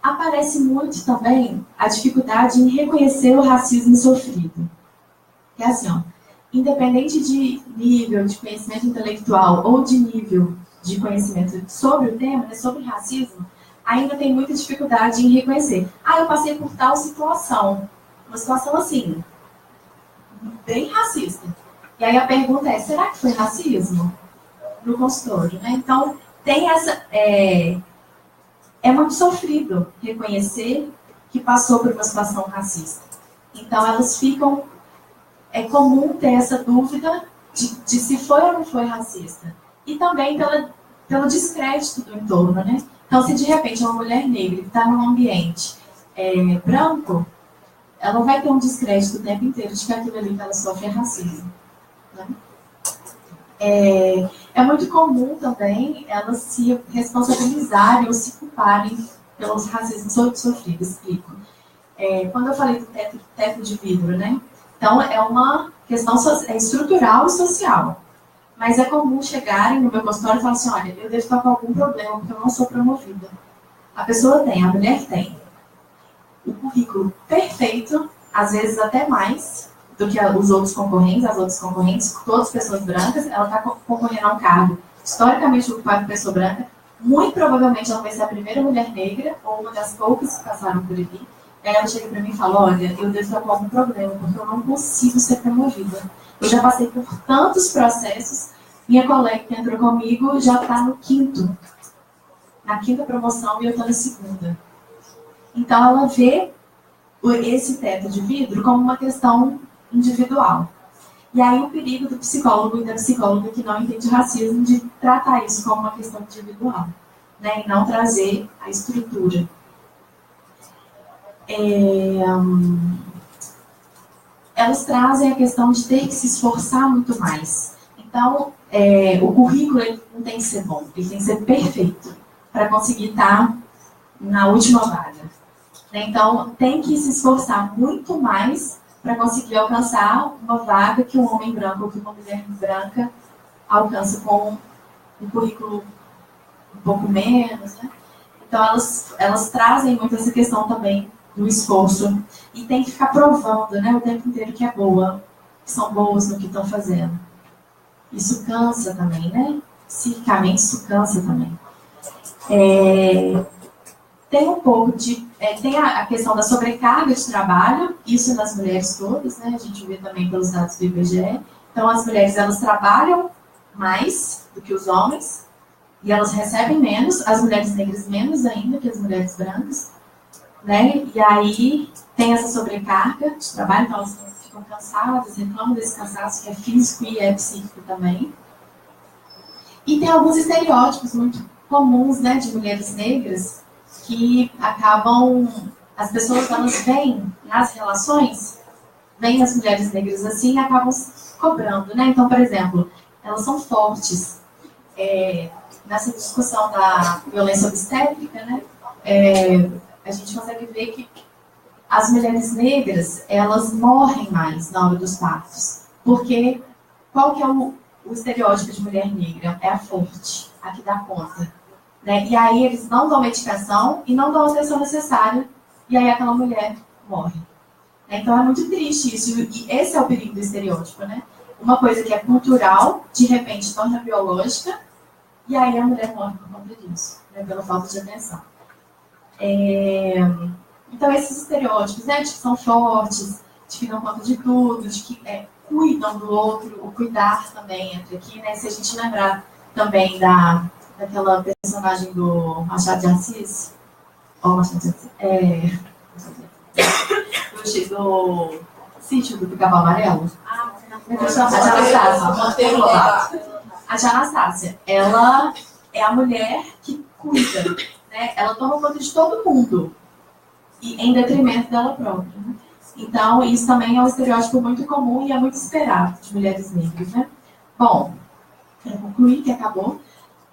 Aparece muito também a dificuldade em reconhecer o racismo sofrido. Que é assim, independente de nível de conhecimento intelectual ou de nível de conhecimento sobre o tema, né, sobre racismo, ainda tem muita dificuldade em reconhecer. Eu passei por tal situação. Uma situação assim, bem racista. E aí a pergunta é, será que foi racismo? No consultório, né? Então, tem essa... É muito sofrido reconhecer que passou por uma situação racista. Então, elas ficam... É comum ter essa dúvida de se foi ou não foi racista. E também pelo descrédito do entorno, né? Então, se de repente uma mulher negra que está num ambiente branco, ela vai ter um descrédito o tempo inteiro de que aquilo ali que ela sofre é racismo. Né? É muito comum também elas se responsabilizarem ou se culparem pelos racismos sofridos. Explico. Quando eu falei do teto de vidro, né? Então, é uma questão estrutural e social. Mas é comum chegarem no meu consultório e falarem assim, olha, eu devo estar com algum problema, porque eu não sou promovida. A pessoa tem, a mulher tem. O currículo perfeito, às vezes até mais do que os outros concorrentes, as outras concorrentes, todas pessoas brancas, ela está concorrendo a um cargo historicamente ocupado por pessoa branca, muito provavelmente ela vai ser a primeira mulher negra, ou uma das poucas que passaram por ali. Aí ela chega para mim e fala, olha, eu devo estar com algum problema, porque eu não consigo ser promovida. Eu já passei por tantos processos, minha colega que entrou comigo já está na quinta promoção e eu estou na segunda. Então ela vê esse teto de vidro como uma questão individual. E aí o perigo do psicólogo e da psicóloga que não entende racismo de tratar isso como uma questão individual, né, e não trazer a estrutura. Elas trazem a questão de ter que se esforçar muito mais. Então, o currículo ele não tem que ser bom, ele tem que ser perfeito para conseguir estar na última vaga. Então, tem que se esforçar muito mais para conseguir alcançar uma vaga que um homem branco ou que uma mulher branca alcança com um currículo um pouco menos, né? Então, elas trazem muito essa questão também do esforço e tem que ficar provando, né, o tempo inteiro que são boas no que estão fazendo. Isso cansa também, né? Psicicamente, isso cansa também. Tem um pouco de... tem a questão da sobrecarga de trabalho, isso nas mulheres todas, né? A gente vê também pelos dados do IBGE. Então, as mulheres, elas trabalham mais do que os homens, e elas recebem menos, as mulheres negras menos ainda que as mulheres brancas, né? E aí tem essa sobrecarga de trabalho, então elas ficam cansadas, reclamam desse cansaço que é físico e é psíquico também. E tem alguns estereótipos muito comuns, né, de mulheres negras, que acabam, as pessoas, elas veem nas relações, veem as mulheres negras assim e acabam cobrando, né? Então, por exemplo, elas são fortes. Nessa discussão da violência obstétrica, né, a gente consegue ver que as mulheres negras, elas morrem mais na hora dos partos. Porque qual que é o estereótipo de mulher negra? É a forte, a que dá conta. Né? E aí eles não dão medicação e não dão a atenção necessária, e aí aquela mulher morre. Então é muito triste isso, e esse é o perigo do estereótipo, né? Uma coisa que é cultural, de repente torna biológica, e aí a mulher morre por conta disso, né? Pela falta de atenção. Então esses estereótipos, né, de que são fortes, de que dão conta de tudo, de que cuidam do outro, o cuidar também entra aqui, né? Se a gente lembrar também daquela personagem do Machado de Assis, do Sítio do Pica-Pau Amarelo. A tia Anastácia, ela é a mulher que cuida, né? Ela toma conta de todo mundo, e em detrimento dela própria. Né? Então, isso também é um estereótipo muito comum e é muito esperado de mulheres negras. Né? Bom, para concluir, que acabou,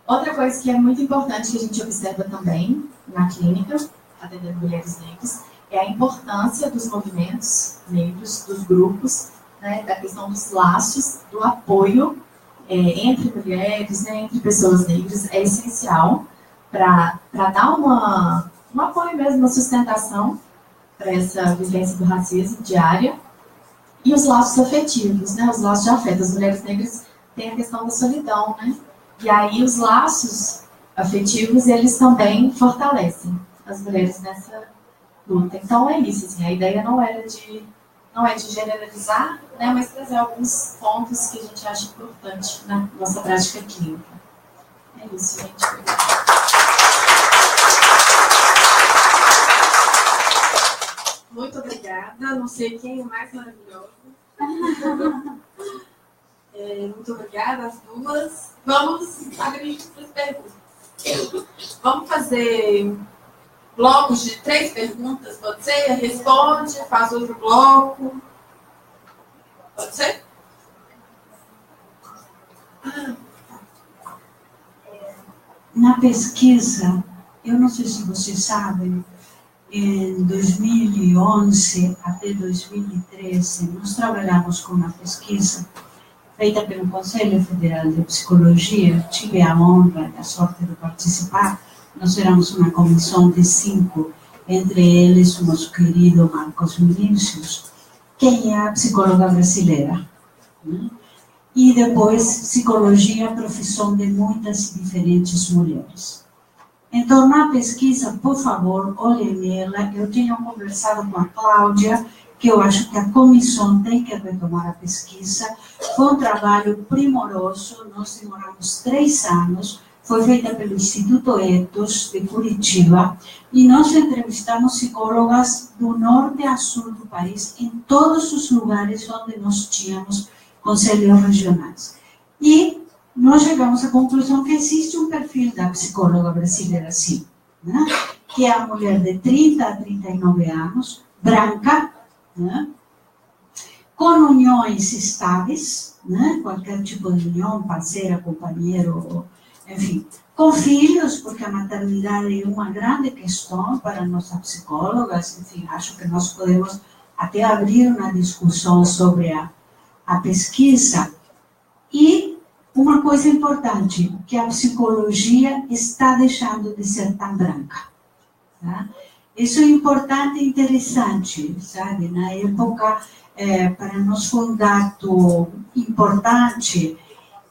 outra coisa que é muito importante que a gente observa também na clínica, atendendo mulheres negras, é a importância dos movimentos negros, dos grupos, né, da questão dos laços, do apoio entre mulheres, né, entre pessoas negras, é essencial para dar um apoio mesmo, uma sustentação para essa vivência do racismo diária. E os laços afetivos, né, os laços de afeto. As mulheres negras têm a questão da solidão, né? E aí os laços afetivos, eles também fortalecem as mulheres nessa luta. Então é isso, assim, a ideia não é de generalizar, né, mas trazer alguns pontos que a gente acha importante na nossa prática clínica. É isso, gente. Muito obrigada. Não sei quem é mais maravilhoso. Muito obrigada às duas. Vamos abrir para as perguntas. Vamos fazer blocos de 3 perguntas, pode ser? Responde, faz outro bloco. Pode ser? Na pesquisa, eu não sei se vocês sabem, em 2011 até 2013, nós trabalhamos com uma pesquisa feita pelo Conselho Federal de Psicologia. Tive a honra e a sorte de participar. Nós éramos uma comissão de 5, entre eles o nosso querido Marcos Vinícius, quem é a psicóloga brasileira. E depois, psicologia, a profissão de muitas diferentes mulheres. Então, na pesquisa, por favor, olhem nela. Eu tenho conversado com a Cláudia, que eu acho que a comissão tem que retomar a pesquisa. Foi um trabalho primoroso, nós demoramos 3 anos, foi feita pelo Instituto Ethos de Curitiba, e nós entrevistamos psicólogas do norte a sul do país, em todos os lugares onde nós tínhamos conselhos regionais. E nós chegamos à conclusão que existe um perfil da psicóloga brasileira assim, né? Que é a mulher de 30 a 39 anos, branca, né? Com uniões estáveis, né? Qualquer tipo de união, parceira, companheiro, enfim, com filhos, porque a maternidade é uma grande questão para nossas psicólogas. Enfim, acho que nós podemos até abrir uma discussão sobre a pesquisa. E uma coisa importante, que a psicologia está deixando de ser tão branca. Tá? Isso é importante e interessante, sabe? Na época, para nós foi um dado importante,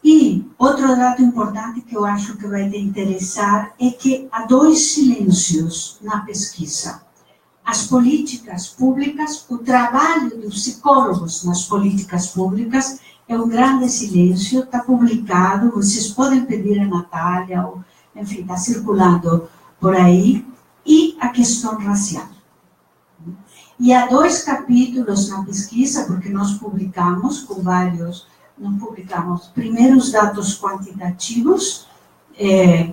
E outro dado importante que eu acho que vai te interessar é que há dois silêncios na pesquisa. As políticas públicas, o trabalho dos psicólogos nas políticas públicas é um grande silêncio, está publicado, vocês podem pedir a Natália, ou, enfim, está circulando por aí, e a questão racial. E há 2 capítulos na pesquisa, porque nós publicamos com vários, nós publicamos primeiro os dados quantitativos,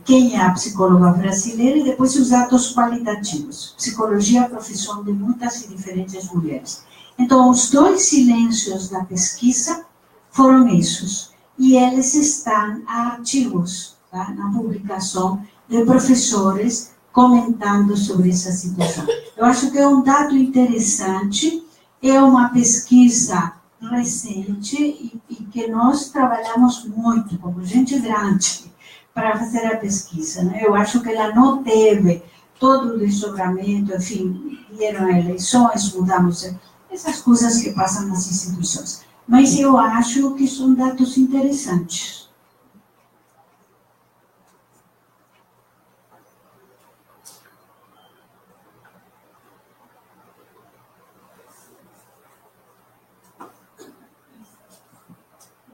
quem é a psicóloga brasileira, e depois os dados qualitativos. Psicologia, profissão de muitas e diferentes mulheres. Então, os 2 silêncios da pesquisa foram esses. E eles estão a artigos, tá? Na publicação de professores comentando sobre essa situação. Eu acho que é um dado interessante, é uma pesquisa recente e que nós trabalhamos muito, como gente grande, para fazer a pesquisa, né? Eu acho que ela não teve todo o desdobramento, enfim, vieram eleições, mudamos essas coisas que passam nas instituições. Mas eu acho que são dados interessantes.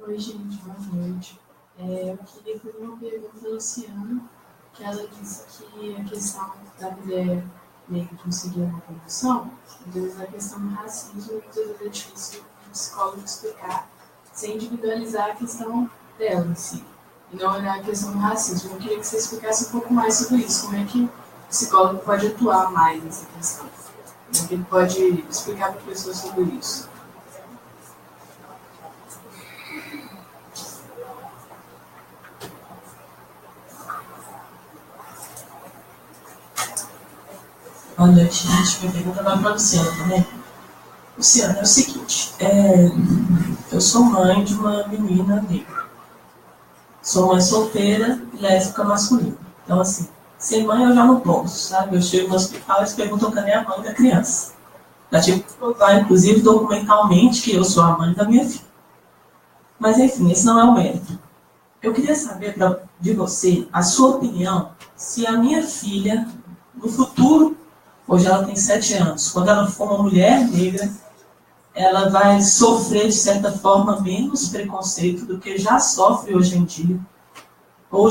Oi, gente, boa noite. Eu queria fazer uma pergunta à Luciana, que ela disse que a questão da mulher negra conseguir uma promoção, às vezes a questão do racismo, às vezes é difícil o psicólogo explicar, sem individualizar a questão dela, assim, e não olhar a questão do racismo. Eu queria que você explicasse um pouco mais sobre isso, como é que o psicólogo pode atuar mais nessa questão, como é que ele pode explicar para a pessoa sobre isso. Boa noite, gente. Minha pergunta vai para a Luciana também. Luciana, é o seguinte, eu sou mãe de uma menina negra. Sou mãe solteira e lésbica masculina. Então, assim, ser mãe eu já não posso, sabe? Eu chego no hospital e eles perguntam cadê a mãe da criança. Já tive que provar, inclusive, documentalmente, que eu sou a mãe da minha filha. Mas, enfim, esse não é o mérito. Eu queria saber de você a sua opinião se a minha filha, no futuro, hoje ela tem 7 anos. Quando ela for uma mulher negra, ela vai sofrer, de certa forma, menos preconceito do que já sofre hoje em dia. Ou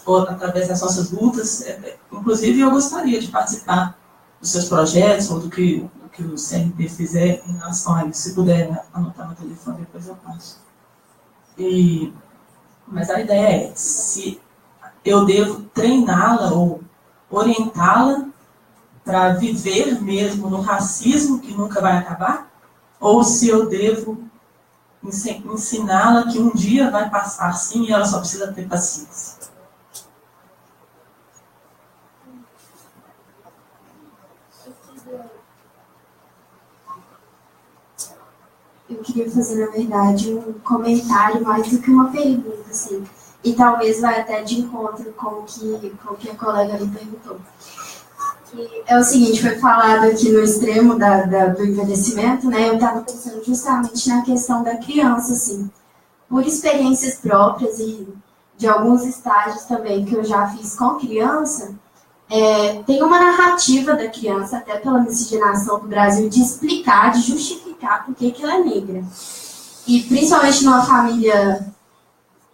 ou através das nossas lutas. Inclusive, eu gostaria de participar dos seus projetos, ou do que o CRP fizer em relação a isso. Se puder anotar no telefone, depois eu passo. Mas a ideia é, se eu devo treiná-la ou orientá-la para viver mesmo no racismo que nunca vai acabar, ou se eu devo ensiná-la que um dia vai passar sim e ela só precisa ter paciência. Eu queria fazer, na verdade, um comentário mais do que uma pergunta, assim, e talvez vai até de encontro com o que a colega ali perguntou. Que é o seguinte, foi falado aqui no extremo do envelhecimento, né? Eu estava pensando justamente na questão da criança, assim, por experiências próprias e de alguns estágios também que eu já fiz com criança, tem uma narrativa da criança, até pela miscigenação do Brasil, de explicar, de justificar por que ela é negra. E principalmente numa família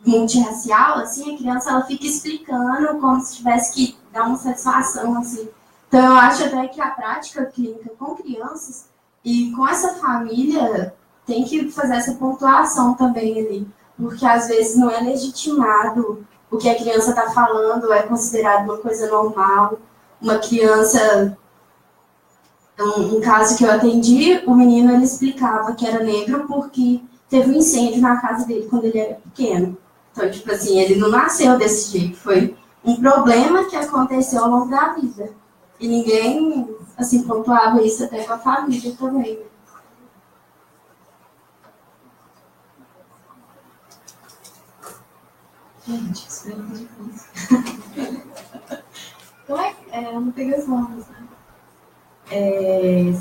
multirracial, assim, a criança ela fica explicando como se tivesse que dar uma satisfação, assim. Então, eu acho até que a prática clínica com crianças e com essa família tem que fazer essa pontuação também ali, porque às vezes não é legitimado o que a criança está falando, é considerado uma coisa normal. Uma criança, um caso que eu atendi, o menino ele explicava que era negro porque teve um incêndio na casa dele quando ele era pequeno. Então, tipo assim, ele não nasceu desse jeito, foi um problema que aconteceu ao longo da vida. E ninguém, assim, pontuava isso até com a família também. Gente, isso é muito difícil. Então, eu não peguei os nomes, né?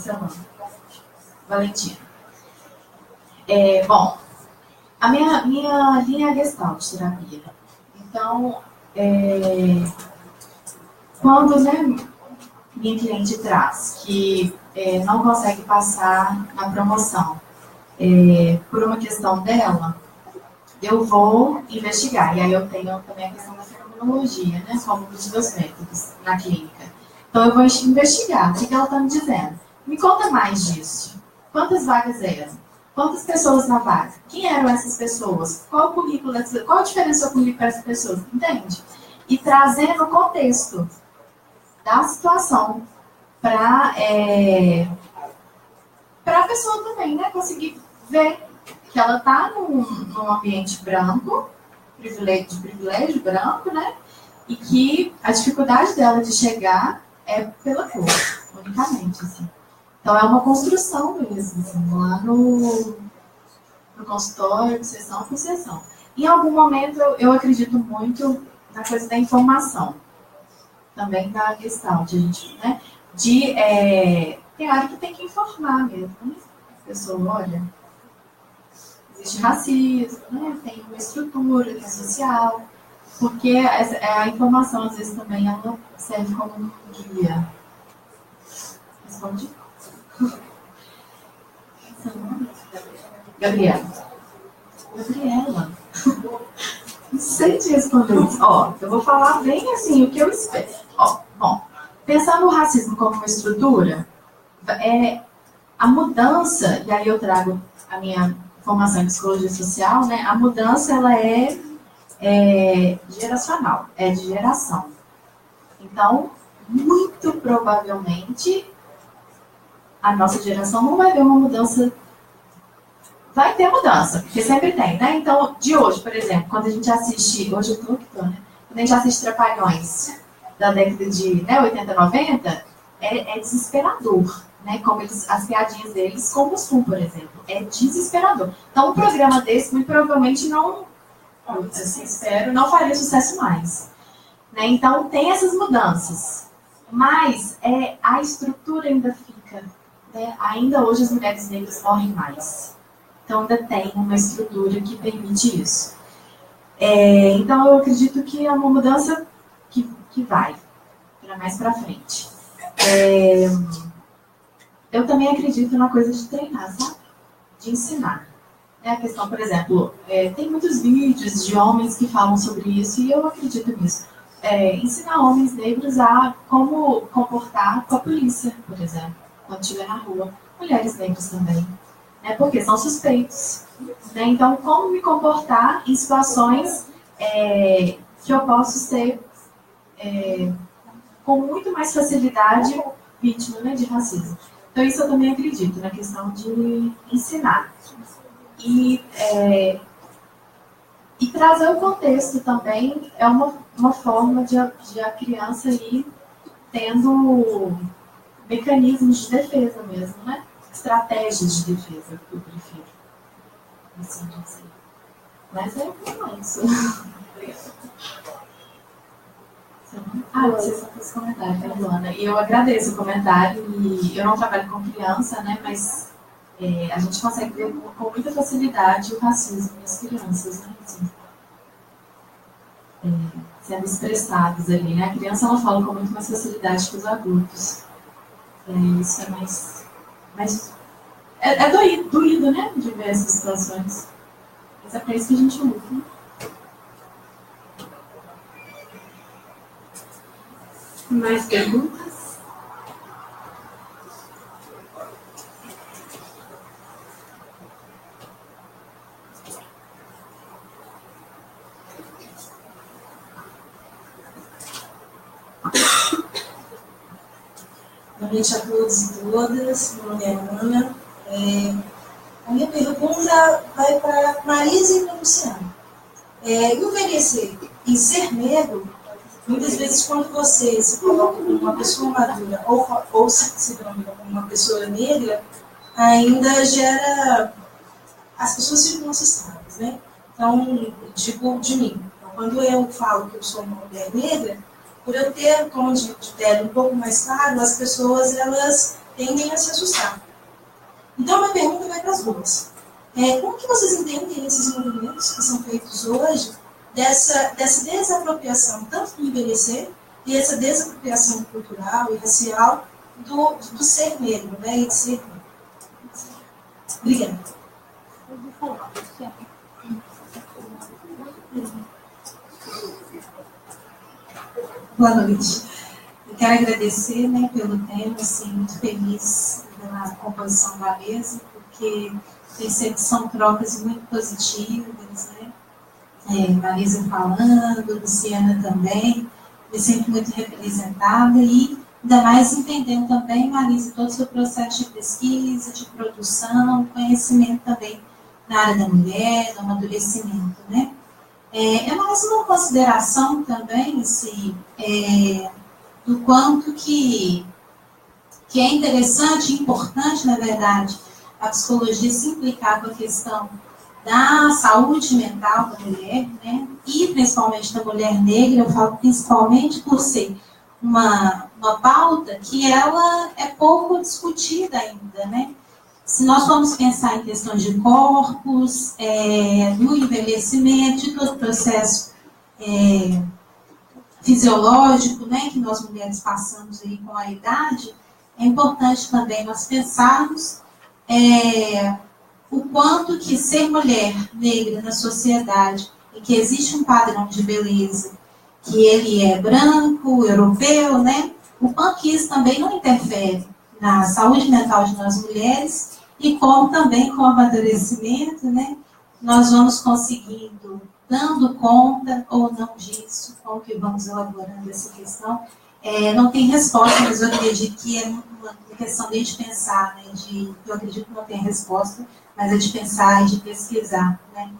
Seu nome. Valentina. Bom, A minha linha é Gestalt terapia. Então, quando, né, minha cliente traz que não consegue passar na promoção por uma questão dela, eu vou investigar. E aí eu tenho também a questão da fenomenologia, né, como um dos meus métodos na clínica. Então eu vou investigar o que ela está me dizendo. Me conta mais disso. Quantas vagas eram? Quantas pessoas na vaga? Quem eram essas pessoas? Qual o currículo dessas pessoas? Qual a diferença do currículo para essas pessoas? Entende? E trazendo o contexto da situação para a pessoa também, né, conseguir ver que ela está num ambiente branco, de privilégio branco, né, e que a dificuldade dela de chegar é pela cor, unicamente, assim. Então é uma construção mesmo, assim, lá no consultório, de sessão por sessão. Em algum momento eu acredito muito na coisa da informação, também da Gestalt, a gente, né, tem hora que tem que informar mesmo, né? A pessoa, olha, existe racismo, né? Tem uma estrutura, tem social, porque a informação, às vezes, também ela serve como um guia. Responde? Gabriela. Não sei te responder isso. Ó, eu vou falar bem assim, o que eu espero. Ó, bom, pensando no racismo como uma estrutura, a mudança, e aí eu trago a minha formação em psicologia social, né? A mudança, ela é geracional, é de geração. Então, muito provavelmente, a nossa geração não vai ver uma mudança. Vai ter mudança, porque sempre tem, né? Então, de hoje, por exemplo, quando a gente assiste, hoje eu tô, né? Quando a gente assiste Trapalhões da década de 80, 90, é desesperador, né? Como as piadinhas deles, como o Sul, por exemplo, é desesperador. Então, um programa desse, muito provavelmente não, assim, espero, não faria sucesso mais, né? Então, tem essas mudanças, mas a estrutura ainda fica, né? Ainda hoje as mulheres negras morrem mais. Então, ainda tem uma estrutura que permite isso. Então, eu acredito que é uma mudança que vai para mais para frente. Eu também acredito na coisa de treinar, sabe? De ensinar. A questão, por exemplo, tem muitos vídeos de homens que falam sobre isso e eu acredito nisso. Ensinar homens negros a como comportar com a polícia, por exemplo, quando estiver na rua. Mulheres negras também. Porque são suspeitos. Né? Então, como me comportar em situações que eu posso ser, com muito mais facilidade, vítima, né, de racismo. Então, isso eu também acredito, na questão de ensinar. E trazer o contexto também é uma forma de a criança ir tendo mecanismos de defesa mesmo, né? Estratégias de defesa, que eu prefiro. Assim dizer. Mas isso. Vocês só fez comentário, tá, Luana? E eu agradeço o comentário. E eu não trabalho com criança, né? Mas a gente consegue ver com muita facilidade o racismo nas crianças, né? Assim, sendo expressados ali, né? A criança, ela fala com muito mais facilidade que os adultos. Isso é mais doído, né? De ver essas situações. Mas é para isso que a gente luta, né? Mais perguntas? Boa noite a todos e todas. Meu nome é Ana. A minha pergunta vai para Marisa e para Luciana. Envelhecer e ser negro, muitas vezes quando você se coloca como uma pessoa madura ou se denomina como uma pessoa negra, ainda gera... As pessoas ficam assustadas, né? Então, digo de mim. Então, quando eu falo que eu sou uma mulher negra, por eu ter um tom de pele um pouco mais claro, as pessoas elas tendem a se assustar. Então, minha pergunta vai para as duas. Como que vocês entendem esses movimentos que são feitos hoje, dessa desapropriação, tanto do envelhecer, e essa desapropriação cultural e racial do ser negro, né, e de ser negro? Obrigada. Boa noite. Eu quero agradecer, né, pelo tema, assim, muito feliz pela composição da mesa, porque percebo que são trocas muito positivas, né? Marisa falando, Luciana também, me sinto muito representada e ainda mais entendendo também, Marisa, todo o seu processo de pesquisa, de produção, conhecimento também na área da mulher, do amadurecimento, né? É mais uma consideração também, assim, do quanto que é interessante e importante, na verdade, a psicologia se implicar com a questão da saúde mental da mulher, né? E principalmente da mulher negra. Eu falo principalmente por ser uma pauta que ela é pouco discutida ainda, né? Se nós formos pensar em questões de corpos, do envelhecimento, de todo o processo fisiológico, né, que nós mulheres passamos aí com a idade, é importante também nós pensarmos o quanto que ser mulher negra na sociedade, em que existe um padrão de beleza, que ele é branco, europeu, né, o quanto que isso também não interfere na saúde mental de nós mulheres, e como também com o amadurecimento, né, nós vamos conseguindo, dando conta ou não disso, como que vamos elaborando essa questão. Não tem resposta, mas eu acredito que é uma questão de pensar, né, eu acredito que não tem resposta, mas é de pensar e de pesquisar, né.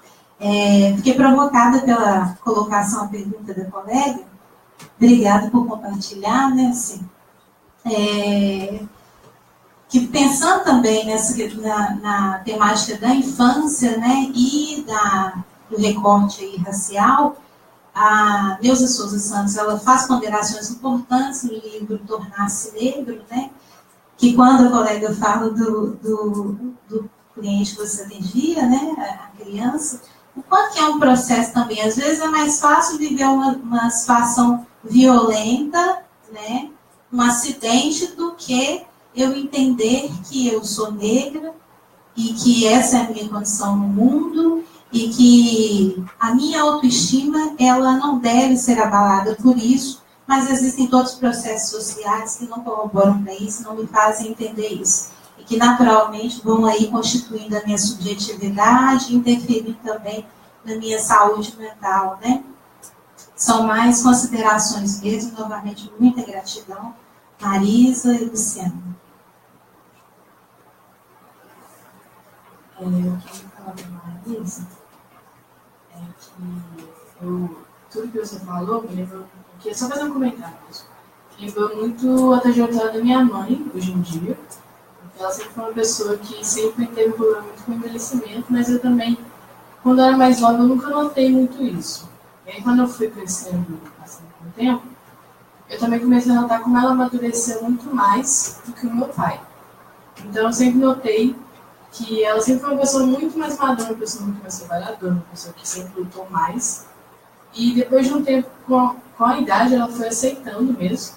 Fiquei provocada pela colocação, a pergunta da colega, obrigada por compartilhar, né, assim, que pensando também na temática da infância, né, e do recorte aí racial, a Neuza Souza Santos, ela faz ponderações importantes no livro Tornar-se Negro, né, que quando a colega fala do cliente que você atendia, né, a criança, o quanto que é um processo também, às vezes é mais fácil viver uma situação violenta, né, um acidente, do que eu entender que eu sou negra e que essa é a minha condição no mundo e que a minha autoestima, ela não deve ser abalada por isso, mas existem todos os processos sociais que não corroboram para isso, não me fazem entender isso. E que naturalmente vão aí constituindo a minha subjetividade, interferindo também na minha saúde mental, né? São mais considerações mesmo, novamente, muita gratidão, Marisa e Luciana. Eu queria falar para a Marisa que tudo que você falou me lembrou, eu queria só fazer um comentário mesmo, que lembrou muito a trajetória da minha mãe, hoje em dia, porque ela sempre foi uma pessoa que sempre teve problema muito com o envelhecimento, mas eu também, quando eu era mais nova, eu nunca notei muito isso. E aí, quando eu fui crescendo assim, com o tempo, eu também comecei a notar como ela amadureceu muito mais do que o meu pai. Então, eu sempre notei que ela sempre foi uma pessoa muito mais madura, uma pessoa muito mais trabalhadora, uma pessoa que sempre lutou mais. E depois de um tempo, com a idade, ela foi aceitando mesmo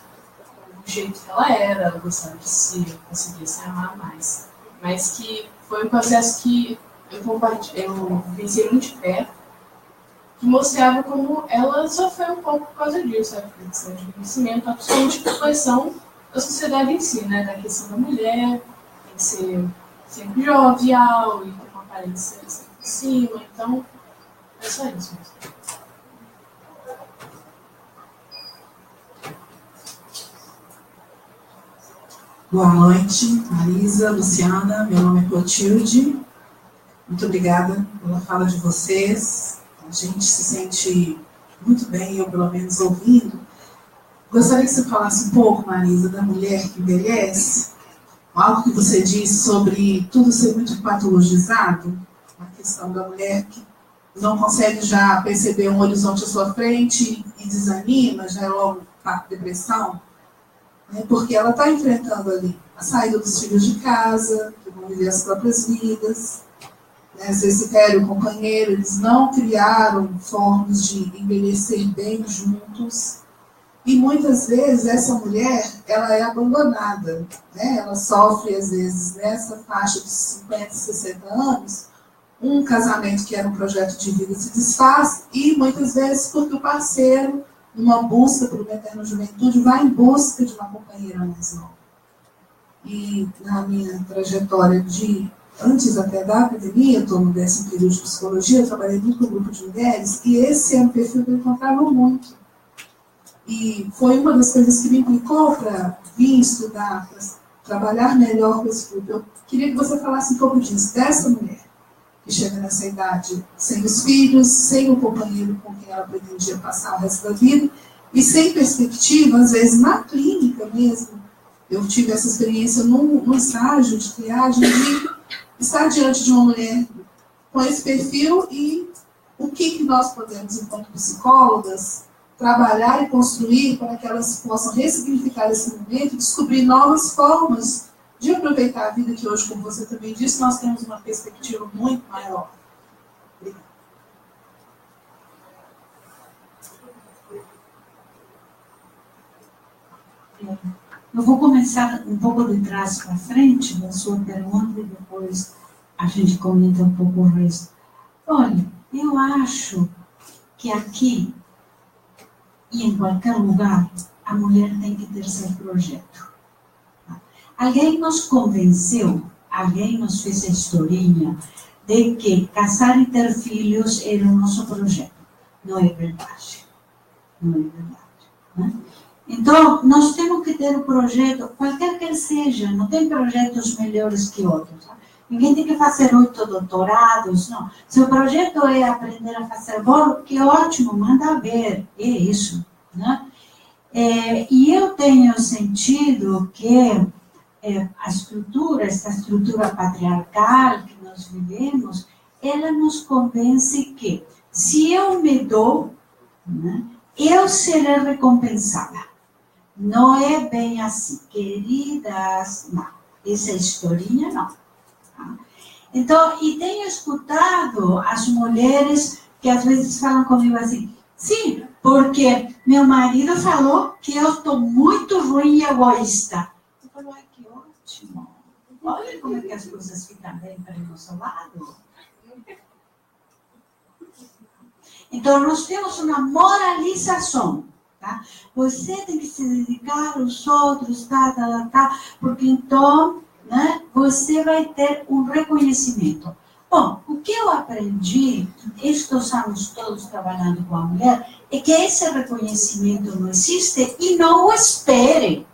o jeito que ela era, ela gostava de si, ela conseguia se amar mais. Mas que foi um processo que eu vivenciei muito de perto, que mostrava como ela sofreu um pouco por causa disso, a questão de envelhecimento, a principalmente a pressão da sociedade em si, né? Da questão da mulher, tem que ser sempre jovial e com uma aparência sempre por cima. Então, é só isso mesmo. Boa noite, Marisa, Luciana, meu nome é Clotilde. Muito obrigada pela fala de vocês. A gente se sente muito bem, eu pelo menos ouvindo. Gostaria que você falasse um pouco, Marisa, da mulher que envelhece. Algo que você disse sobre tudo ser muito patologizado, a questão da mulher que não consegue já perceber um horizonte à sua frente e desanima, já é logo depressão, né? Porque ela está enfrentando ali a saída dos filhos de casa, que vão viver as próprias vidas, Às vezes se perde o companheiro, eles não criaram formas de envelhecer bem juntos. E muitas vezes essa mulher, ela é abandonada, né? Ela sofre, às vezes, nessa faixa de 50, 60 anos, um casamento que era um projeto de vida se desfaz, e muitas vezes porque o parceiro, numa busca por uma eterna juventude, vai em busca de uma companheira mais nova. E na minha trajetória antes até da academia, eu estou no 10º período de psicologia, eu trabalhei muito com um grupo de mulheres, e esse é um perfil que eu encontrava muito. E foi uma das coisas que me implicou para vir estudar, para trabalhar melhor com esse grupo. Eu queria que você falasse um pouco disso, dessa mulher que chega nessa idade sem os filhos, sem o companheiro com quem ela pretendia passar o resto da vida, e sem perspectiva, às vezes na clínica mesmo. Eu tive essa experiência num estágio de triagem, de estar diante de uma mulher com esse perfil e o que nós podemos, enquanto psicólogas, trabalhar e construir para que elas possam ressignificar esse momento e descobrir novas formas de aproveitar a vida, que hoje, como você também disse, nós temos uma perspectiva muito maior. Obrigada. Eu vou começar um pouco de trás para frente da sua pergunta e depois a gente comenta um pouco o resto. Olha, eu acho que aqui e em qualquer lugar a mulher tem que ter seu projeto. Alguém nos convenceu, alguém nos fez a historinha de que casar e ter filhos era o nosso projeto. Não é verdade. Não é verdade. Né? Então, nós temos que ter um projeto, qualquer que seja, não tem projetos melhores que outros. Tá? Ninguém tem que fazer 8 doutorados, não. Se o projeto é aprender a fazer bolo, que ótimo, manda ver, é isso. Né? E eu tenho sentido que essa estrutura patriarcal que nós vivemos, ela nos convence que, se eu me dou, né, eu serei recompensada. Não é bem assim, queridas, não. Essa historinha, não. Tá? Então, e tenho escutado as mulheres que às vezes falam comigo assim, sim, porque meu marido falou que eu estou muito ruim e egoísta. Eu falo, ai, que ótimo. Olha como é que as coisas ficam bem para o nosso lado. Então, nós temos uma moralização. Tá? Você tem que se dedicar aos outros, porque então, né, você vai ter um reconhecimento. Bom, o que eu aprendi estes anos todos trabalhando com a mulher é que esse reconhecimento não existe e não o espere.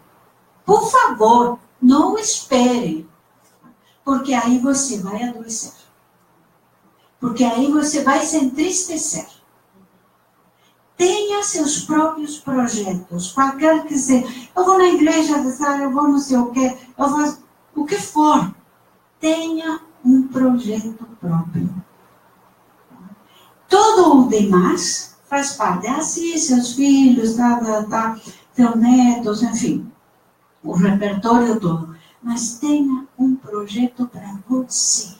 Por favor, não o espere. Porque aí você vai adoecer. Porque aí você vai se entristecer. Tenha seus próprios projetos, qualquer que seja. Eu vou na igreja, eu vou não sei o quê, eu vou o que for. Tenha um projeto próprio. Todo o demais faz parte. Assim, seus filhos, seus netos, enfim, o repertório todo. Mas tenha um projeto para você.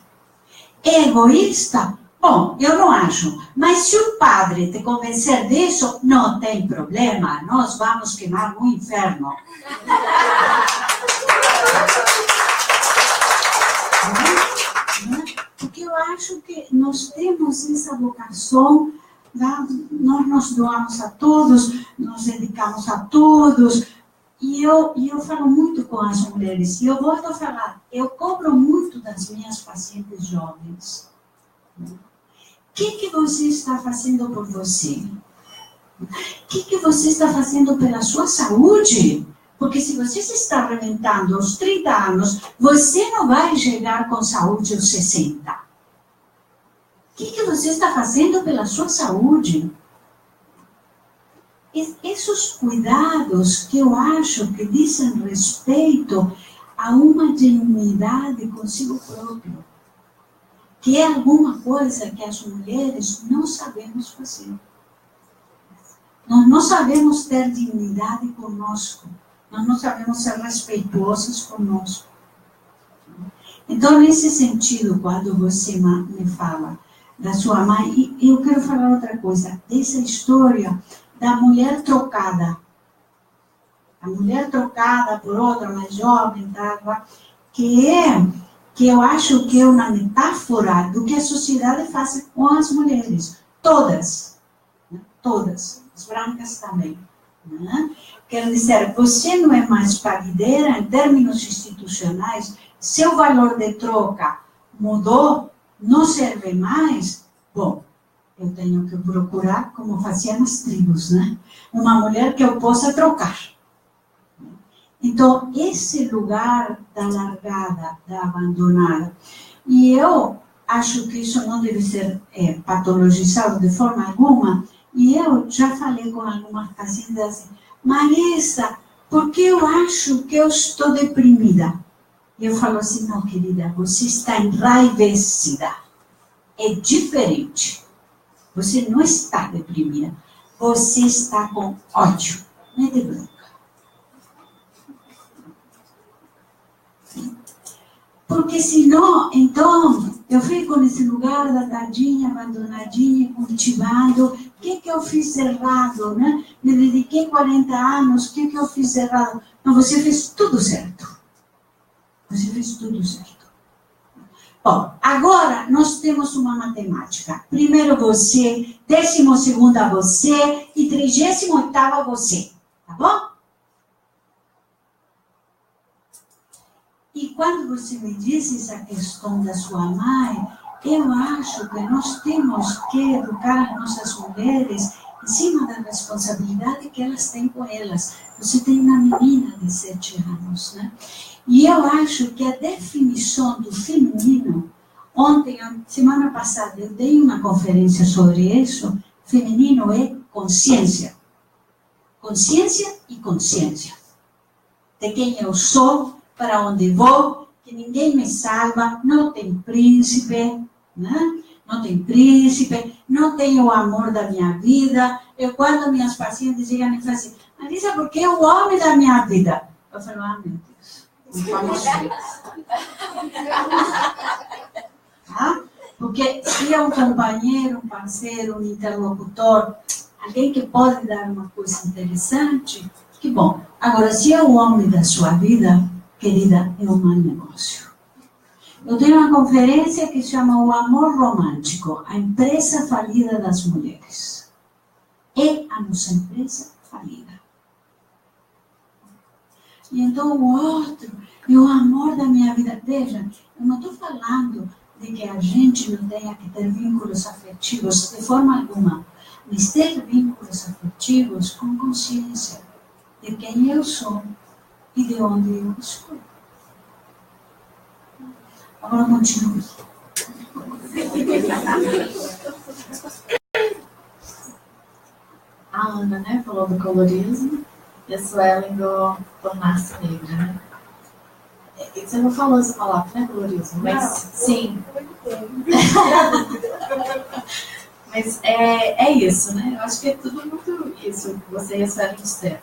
É egoísta? Bom, eu não acho. Mas se o padre te convencer disso, não tem problema. Nós vamos queimar no inferno. Porque eu acho que nós temos essa vocação, nós nos doamos a todos, nos dedicamos a todos. E eu falo muito com as mulheres. E eu volto a falar, eu cobro muito das minhas pacientes jovens. O que você está fazendo por você? O que você está fazendo pela sua saúde? Porque se você se está arrebentando aos 30 anos, você não vai chegar com saúde aos 60. O que você está fazendo pela sua saúde? Esses cuidados que eu acho que dizem respeito a uma dignidade consigo próprio, que é alguma coisa que as mulheres não sabemos fazer. Nós não sabemos ter dignidade conosco. Nós não sabemos ser respeitosos conosco. Então, nesse sentido, quando você me fala da sua mãe, eu quero falar outra coisa, dessa história da mulher trocada. A mulher trocada por outra mais jovem, que eu acho que é uma metáfora do que a sociedade faz com as mulheres. Todas, né? Todas, as brancas também. Né? Quer dizer, você não é mais parideira em termos institucionais, seu valor de troca mudou, não serve mais, bom, eu tenho que procurar, como faziam as tribos, né? Uma mulher que eu possa trocar. Então, esse lugar da largada, da abandonada, e eu acho que isso não deve ser patologizado de forma alguma, e eu já falei com algumas pacientes assim, Marisa, porque eu acho que eu estou deprimida? E eu falo assim, não, querida, você está enraivecida. É diferente. Você não está deprimida. Você está com ódio. Não é de bronca. Porque senão, então, eu fico nesse lugar da tadinha, abandonadinha, cultivando. O que eu fiz errado, né? Me dediquei 40 anos, o que eu fiz errado? Não, você fez tudo certo. Você fez tudo certo. Bom, agora nós temos uma matemática. Primeiro você, 12ª você e 38ª você. Tá bom? E quando você me diz essa questão da sua mãe, eu acho que nós temos que educar nossas mulheres em cima da responsabilidade que elas têm com elas. Você tem uma menina de 7 anos, né? E eu acho que a definição do feminino, ontem, semana passada, eu dei uma conferência sobre isso, feminino é consciência. Consciência e consciência. De quem eu sou, para onde vou, que ninguém me salva, não tem príncipe, né? Não tem príncipe, não tenho o amor da minha vida. Eu, quando minhas pacientes chegam e falam assim, Marisa, por que o homem da minha vida? Eu falo, meu Deus, vamos ver. Tá? Porque se é um companheiro, um parceiro, um interlocutor, alguém que pode dar uma coisa interessante, que bom. Agora, se é o homem da sua vida, querida, é um mau negócio. Eu tenho uma conferência que chama O Amor Romântico, a empresa falida das mulheres. É a nossa empresa falida. E então o outro é o amor da minha vida. Veja, eu não estou falando de que a gente não tenha que ter vínculos afetivos de forma alguma, mas ter vínculos afetivos com consciência de quem eu sou e de onde eu estou. Agora continue. A Ana, né, falou do colorismo e a Suelen do tornar-se negra, né? Você não falou essa palavra, né, colorismo? Mas não, sim. Mas é isso, né? Eu acho que é tudo muito isso que você e a Suelen disseram.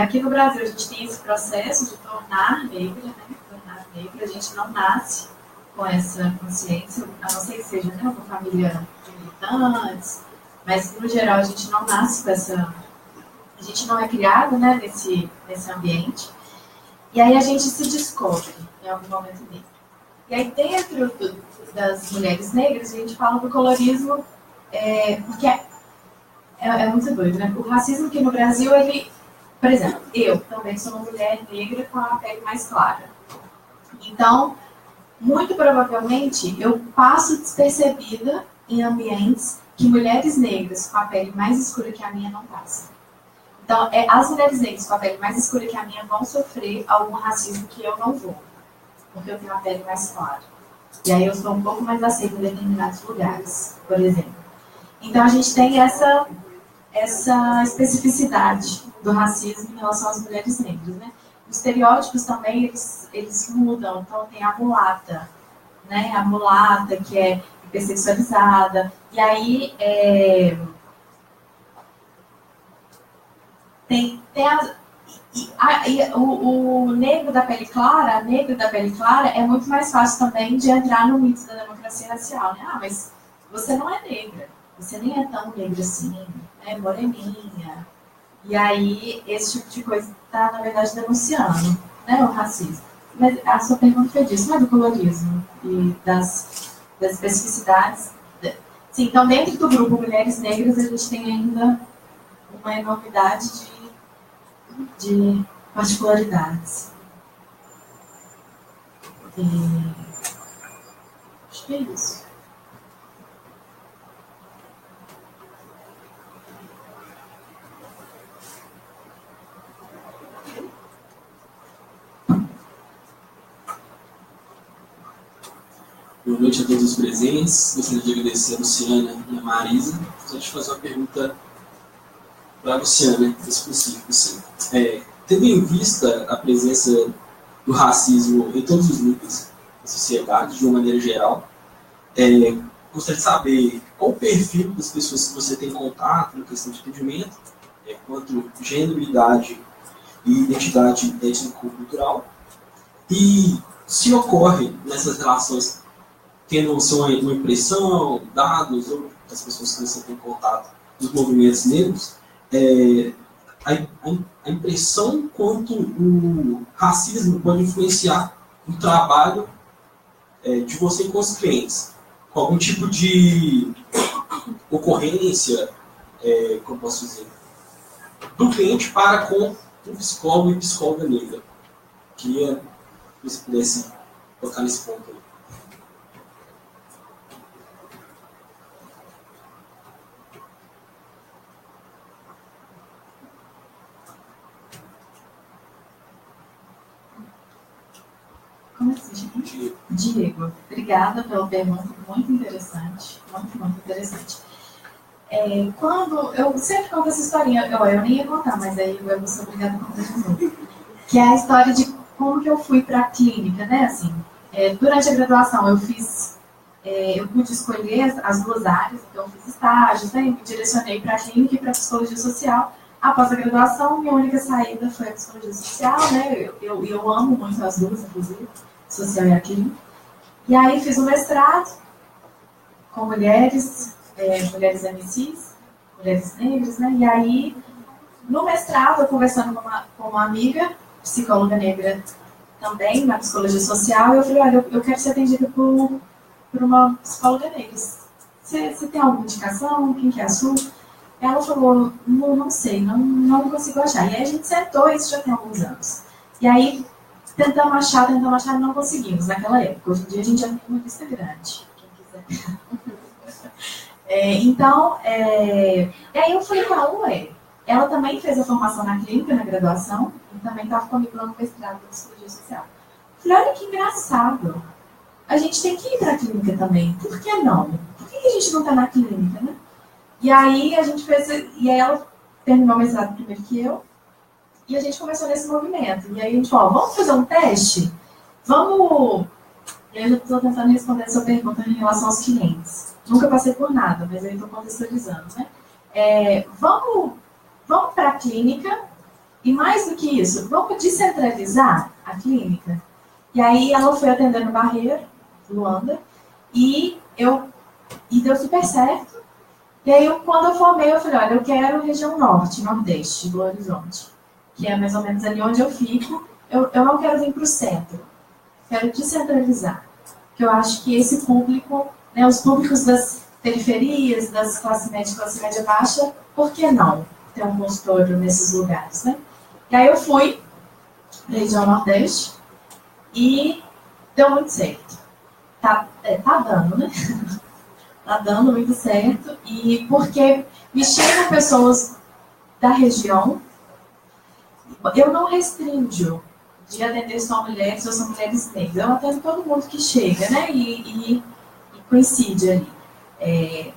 Aqui no Brasil a gente tem esse processo de tornar negra, né? Tornar negra, a gente não nasce com essa consciência, a não ser que seja, né, uma família de militantes, mas no geral a gente não nasce com essa, a gente não é criado, né, nesse ambiente, e aí a gente se descobre em algum momento negro. E aí dentro das mulheres negras a gente fala do colorismo, porque é muito doido, né? O racismo aqui no Brasil, ele, por exemplo, eu também sou uma mulher negra com a pele mais clara, então muito provavelmente eu passo despercebida em ambientes que mulheres negras com a pele mais escura que a minha não passam. Então, as mulheres negras com a pele mais escura que a minha vão sofrer algum racismo que eu não vou, porque eu tenho a pele mais clara. E aí eu sou um pouco mais aceita em determinados lugares, por exemplo. Então, a gente tem essa especificidade do racismo em relação às mulheres negras, né? Os estereótipos também, eles mudam. Então, tem a mulata, né? A mulata que é hipersexualizada. E aí, O negro da pele clara, a negra da pele clara, é muito mais fácil também de entrar no mito da democracia racial, né? Ah, mas você não é negra, você nem é tão negra assim, é moreninha. E aí, esse tipo de coisa está, na verdade, denunciando, né, o racismo. Mas a sua pergunta foi disso, não é do colorismo e das especificidades. Sim, então, dentro do grupo Mulheres Negras, a gente tem ainda uma enormidade de particularidades. Acho que é isso. Boa noite a todos os presentes. Gostaria de agradecer a Luciana e a Marisa. Gostaria de fazer uma pergunta para a Luciana, específico. Sim. Tendo em vista a presença do racismo em todos os níveis da sociedade, de uma maneira geral, gostaria de saber qual o perfil das pessoas que você tem contato na questão de atendimento, quanto gênero, idade e identidade étnico-cultural, e se ocorre nessas relações, tendo uma impressão, dados, ou das pessoas que você tem contato dos movimentos negros, a impressão quanto o racismo pode influenciar o trabalho de você com os clientes, com algum tipo de ocorrência, como eu posso dizer, do cliente para com um psicólogo e psicóloga negra. Queria que você pudesse tocar nesse ponto aí. Como assim, gente? Diego, obrigada pela pergunta, muito interessante, muito interessante. Quando eu sempre conto essa historinha, eu nem ia contar, mas aí eu vou ser obrigada a contar de novo. Que é a história de como que eu fui para a clínica, né? Assim, durante a graduação eu pude escolher as duas áreas, então eu fiz estágios, né? E me direcionei para a clínica e para a psicologia social. Após a graduação, minha única saída foi a psicologia social, né? Eu amo muito as duas, inclusive, social e a clínica. E aí fiz um mestrado com mulheres MCs, mulheres negras, né? E aí, no mestrado, eu conversando com uma amiga, psicóloga negra também, na psicologia social, eu falei, olha, eu quero ser atendida por uma psicóloga negra. Você tem alguma indicação? Quem que é a sua? Ela falou, não sei, não consigo achar. E aí a gente sentou, isso já tem alguns anos. E aí, tentamos achar, não conseguimos naquela época. Hoje em dia a gente já tem uma lista grande, quem quiser. E aí eu falei com ela, ela também fez a formação na clínica, na graduação, e também estava comigo lá no mestrado de psicologia social. Falei, olha que engraçado, a gente tem que ir para a clínica também, por que não? Por que a gente não está na clínica, né? E aí a gente fez, e aí ela terminou o mestrado primeiro que eu, e a gente começou nesse movimento. E aí a gente falou, vamos fazer um teste? Vamos... E aí eu estou tentando responder essa pergunta em relação aos clientes. Nunca passei por nada, mas aí estou contextualizando, né? Vamos para a clínica, e mais do que isso, vamos descentralizar a clínica? E aí ela foi atender no Barreiro, Luanda, e deu super certo. E aí, quando eu formei, eu falei, olha, eu quero região norte, nordeste, do Horizonte, que é mais ou menos ali onde eu fico. Eu não quero vir para o centro, quero descentralizar. Porque eu acho que esse público, né, os públicos das periferias, das classe média baixa, por que não ter um consultório nesses lugares, né? E aí eu fui para a região nordeste e deu muito certo. Tá dando, né? Tá dando muito certo, e porque me chegam pessoas da região, eu não restringo de atender só mulheres ou só mulheres negras, eu atendo todo mundo que chega, né, e coincide ali.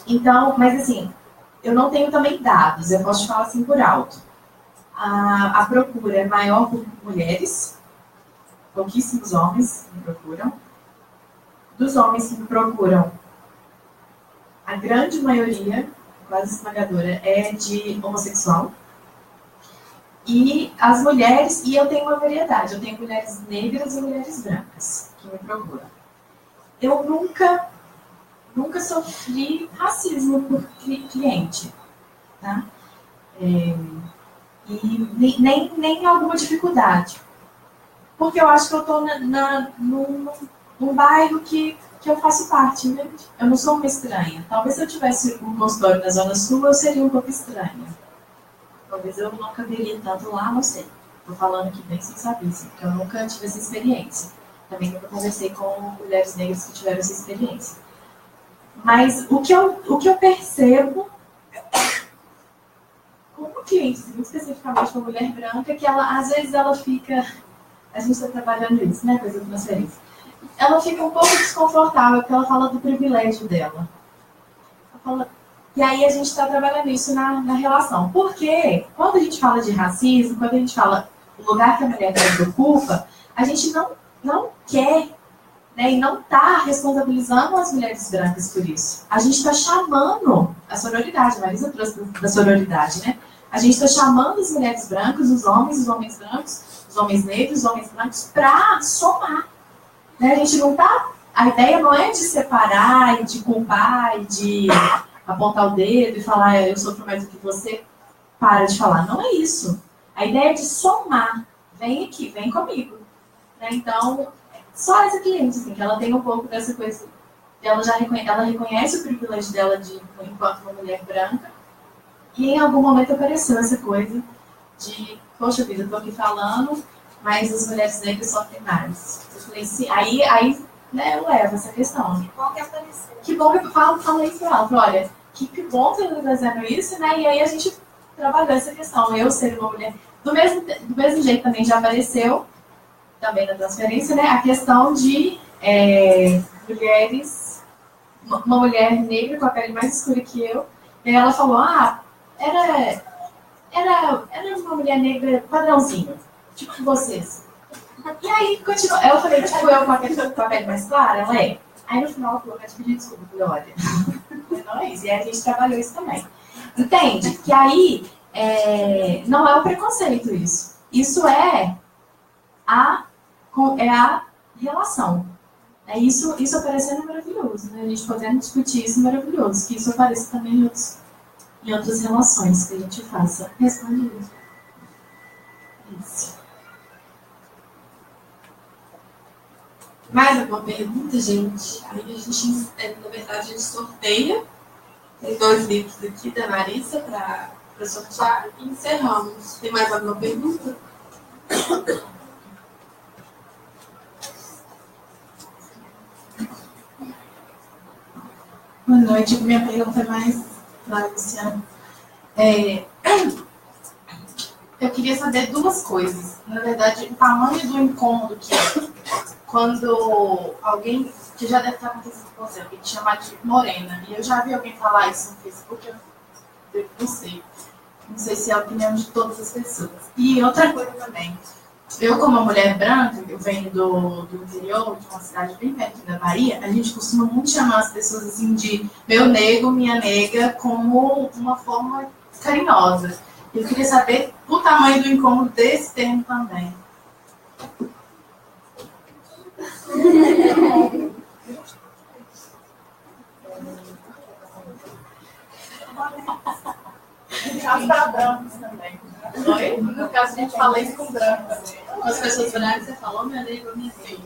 Então, mas assim, eu não tenho também dados, eu posso te falar assim por alto. A procura é maior por mulheres, pouquíssimos homens me procuram. Dos homens que me procuram, a grande maioria, quase esmagadora, é de homossexual. E as mulheres, e eu tenho uma variedade, eu tenho mulheres negras e mulheres brancas que me procuram. Eu nunca sofri racismo por cliente, tá? E nem alguma dificuldade. Porque eu acho que eu estou num bairro que eu faço parte, né? Eu não sou uma estranha. Talvez se eu tivesse um consultório na Zona Sul, eu seria um pouco estranha. Talvez eu não caberia tanto lá, não sei. Estou falando aqui bem sem saber, assim, porque eu nunca tive essa experiência. Também nunca conversei com mulheres negras que tiveram essa experiência. Mas o que eu percebo, como cliente, especificamente com a mulher branca, que ela, às vezes ela fica... A gente está trabalhando isso, né, coisa de transferência. Ela fica um pouco desconfortável, porque ela fala do privilégio dela. E aí a gente está trabalhando isso na relação. Porque quando a gente fala de racismo, quando a gente fala do lugar que a mulher negra ocupa, a gente não quer, né, e não está responsabilizando as mulheres brancas por isso. A gente está chamando a sororidade, a Marisa trouxe da sororidade, né? A gente está chamando as mulheres brancas, os homens brancos, os homens negros, os homens brancos, para somar. Né? A gente não tá. A ideia não é de separar e de culpar e de apontar o dedo e falar eu sofro mais do que você, para de falar. Não é isso. A ideia é de somar. Vem aqui, vem comigo. Né? Então, só essa cliente, assim, que ela tem um pouco dessa coisa. Ela reconhece o privilégio dela enquanto uma mulher branca. E em algum momento apareceu essa coisa de, poxa vida, eu tô aqui falando, mas as mulheres negras sofrem mais. Eu falei, sim, aí né, eu levo essa questão. Que bom que apareceu. Que bom que eu falo isso pra ela. Olha, que bom que ela está fazendo isso, né? E aí a gente trabalhou essa questão. Eu ser uma mulher... Do mesmo jeito também já apareceu, também na transferência, né? A questão de mulheres... Uma mulher negra com a pele mais escura que eu. E aí ela falou, era uma mulher negra padrãozinho, tipo vocês. E aí, continuou. Eu falei, tipo, eu com a pele mais clara, ela é. Aí no final ela falou, vai te pedir desculpa. Eu falei, olha, não é isso. E aí a gente trabalhou isso também. Entende? Que aí não é o preconceito isso. Isso é a relação. Isso aparecendo é maravilhoso. Né? A gente podendo discutir isso é maravilhoso. Que isso apareça também em outras relações que a gente faça. Responde isso. Mais alguma pergunta, gente? Aí a gente, na verdade, a gente sorteia. Tem 2 livros aqui da Marisa para sortear e encerramos. Tem mais alguma pergunta? Boa noite. Minha pergunta é mais para a Luciana. Eu queria saber 2 coisas. Na verdade, o tamanho do incômodo que é quando alguém, que já deve estar acontecendo com você, alguém te chamar de morena. E eu já vi alguém falar isso no Facebook, eu não sei. Não sei se é a opinião de todas as pessoas. E outra coisa também. Eu, como uma mulher branca, eu venho do interior, de uma cidade bem perto da Bahia, a gente costuma muito chamar as pessoas assim de meu nego, minha nega, como uma forma carinhosa. Eu queria saber o tamanho do incômodo desse termo também. No caso para brancos também. Oi? No caso a gente fala isso com brancos. Com as pessoas brancas você falou, meu nego, minha filha.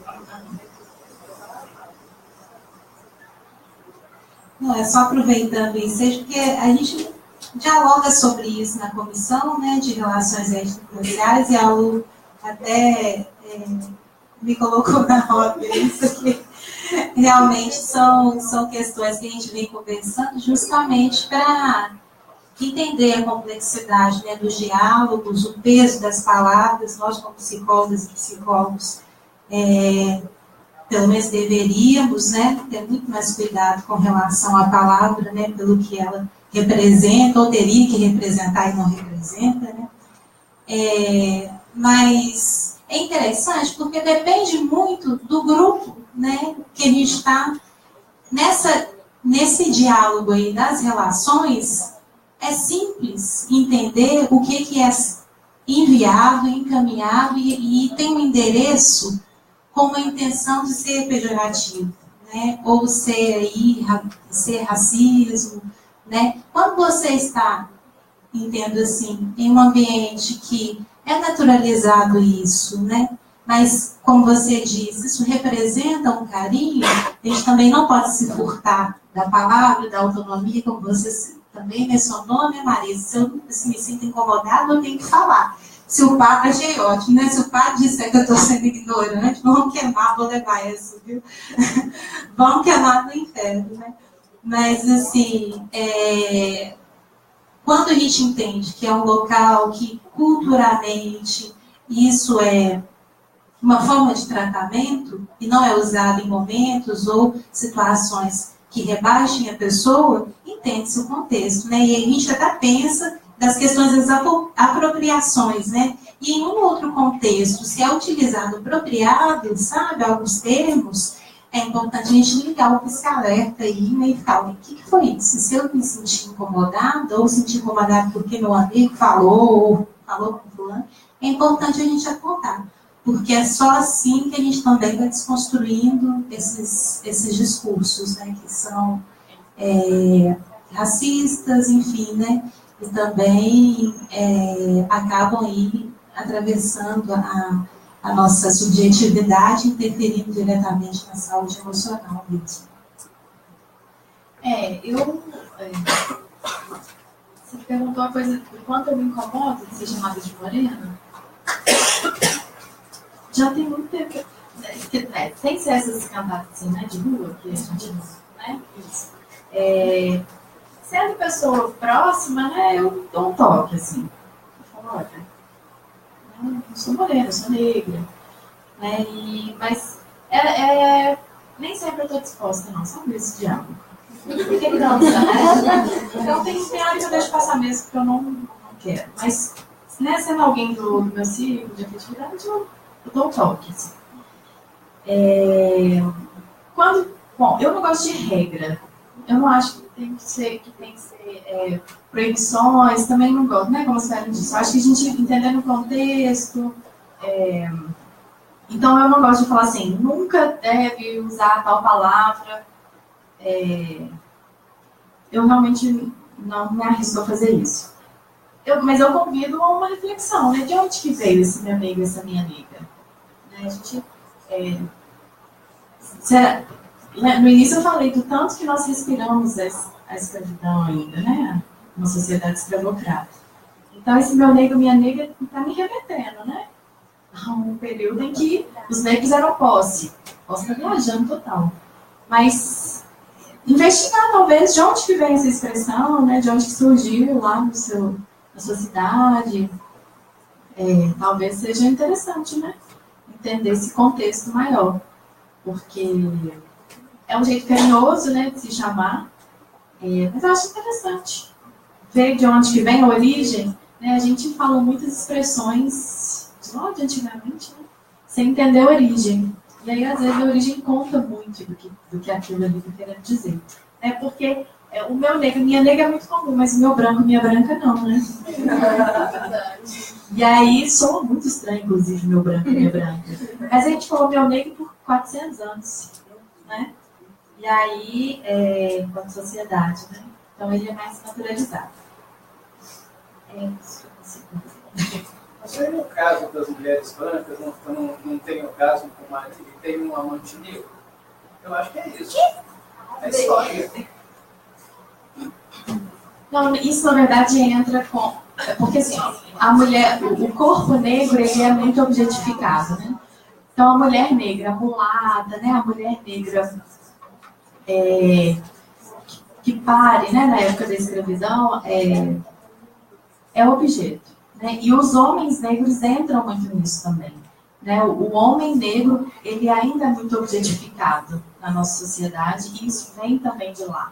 Não, é só aproveitando isso, porque a gente dialoga sobre isso na comissão, né, de relações étnico-raciais, e a Lu até me colocou na roda isso, que realmente são questões que a gente vem conversando justamente para entender a complexidade, né, dos diálogos, o peso das palavras. Nós, como psicólogas e psicólogos, pelo menos deveríamos, né, ter muito mais cuidado com relação à palavra, né, pelo que ela representa, ou teria que representar e não representa, né. Mas é interessante porque depende muito do grupo, né, que a gente está nesse diálogo aí das relações. É simples entender o que é enviado, encaminhado e tem um endereço com a intenção de ser pejorativo, né? Ou ser racismo, né? Quando você está, entendo assim, em um ambiente que é naturalizado isso, né? Mas, como você disse, isso representa um carinho, a gente também não pode se furtar da palavra, da autonomia, como você também mencionou, né, Marisa? Se eu me sinto incomodada, eu tenho que falar. Se o padre, achei ótimo, né? Se o padre disser que eu estou sendo ignorante, vamos queimar, vou levar essa, viu? Vamos queimar no inferno, né? Mas, assim, quando a gente entende que é um local que, culturalmente, isso é uma forma de tratamento e não é usado em momentos ou situações que rebaixem a pessoa, entende-se o contexto, né? E a gente até pensa das questões das apropriações, né? E em um outro contexto, se é utilizado apropriado, sabe, alguns termos, é importante a gente ligar o pisca-alerta aí, né, e falar, o que foi isso? Se eu me sentir incomodada, ou sentir incomodada porque meu amigo falou, ou falou com fulano, é importante a gente apontar. Porque é só assim que a gente também vai desconstruindo esses discursos, né, que são racistas, enfim, né, e também acabam aí atravessando a nossa subjetividade, interferindo diretamente na saúde emocional mesmo. Você perguntou a coisa do quanto eu me incomodo de ser chamada de morena. Já tem muito tempo, sem ser essas cantadas assim, né, de rua, que a gente, né, isso. Sendo pessoa próxima, né, eu dou um toque, assim. Eu falo, olha, eu sou morena, eu sou negra, né, mas nem sempre eu estou disposta, não, sabe esse diálogo. Porque não, né? Então tem hora que eu deixo passar mesmo, porque eu não quero. Mas, né, sendo alguém do meu ciclo de afetividade, eu dou um toque, assim. Bom, eu não gosto de regra. Eu não acho que tem que ser proibições, também não gosto, né? Como a senhora disse. Eu acho que a gente entendendo o contexto. Então, eu não gosto de falar assim, nunca deve usar tal palavra. Eu realmente não me arrisco a fazer isso. Mas eu convido a uma reflexão, né? De onde que veio esse meu negro, essa minha negra? Né? A gente, no início eu falei do tanto que nós respiramos a escravidão ainda, né? Uma sociedade escravocrata. Então, esse meu negro, minha negra, está me remetendo, né? A um período em que os negros eram posse. Posso estar viajando total. Mas investigar, talvez, de onde que vem essa expressão, né? De onde que surgiu lá na sua cidade. Talvez seja interessante, né? Entender esse contexto maior. Porque é um jeito carinhoso, né, de se chamar. Mas eu acho interessante ver de onde que vem a origem. Né? A gente fala muitas expressões de lá de antigamente, né? Sem entender a origem. E aí, às vezes, a origem conta muito do que aquilo ali está querendo dizer. Porque o meu negro, minha negra é muito comum, mas o meu branco, minha branca não, né? E aí, soa muito estranho, inclusive, meu branco e minha branca. Mas a gente falou meu negro por 400 anos, né? E aí, enquanto sociedade, né? Então, ele é mais naturalizado. Isso. Mas aí no caso das mulheres brancas, não tem o caso com o marido que tem um amante negro? Eu acho que é isso. É história. Não, isso na verdade entra com... Porque assim, a mulher, o corpo negro, ele é muito objetificado, né? Então a mulher negra, a mulata, né? A mulher negra que pare, né? Na época da escravidão, é objeto. Né? E os homens negros entram muito nisso também. Né? O homem negro, ele ainda é muito objetificado na nossa sociedade e isso vem também de lá.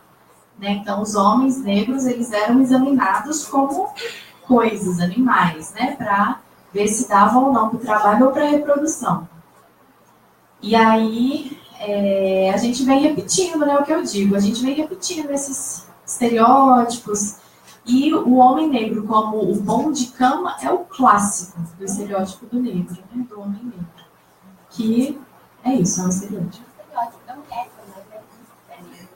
Né? Então, os homens negros, eles eram examinados como coisas, animais, né? Para ver se davam ou não para o trabalho ou para a reprodução. E aí, a gente vem repetindo, né, o que eu digo, a gente vem repetindo esses estereótipos, E o homem negro como o bom de cama é o clássico do estereótipo do negro, né? Do homem negro. Que é isso, é um estereótipo.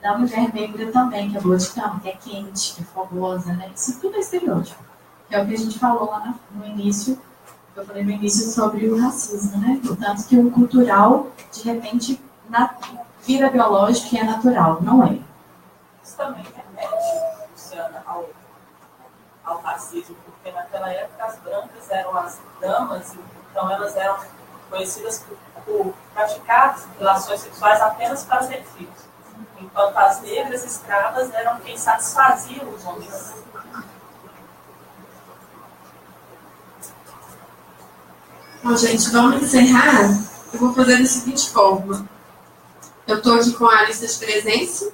Da mulher negra também, que é boa de cama, que é quente, que é fogosa, né? Isso tudo é estereótipo. Que é o que a gente falou lá no início, eu falei no início sobre o racismo, né? Portanto, que o cultural, de repente, vira biológico e é natural. Não é. Isso também remete, Luciana, ao racismo, porque naquela época as brancas eram as damas, então elas eram conhecidas por praticar relações sexuais apenas para ter filhos. Enquanto as negras escravas eram quem satisfaziam os homens. Bom, gente, vamos encerrar. Eu vou fazer da seguinte forma. Eu estou aqui com a lista de presença.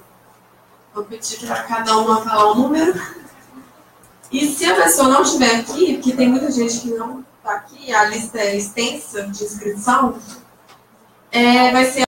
Vou pedir para cada uma falar um número. E se a pessoa não estiver aqui, porque tem muita gente que não está aqui, a lista é extensa de inscrição, vai ser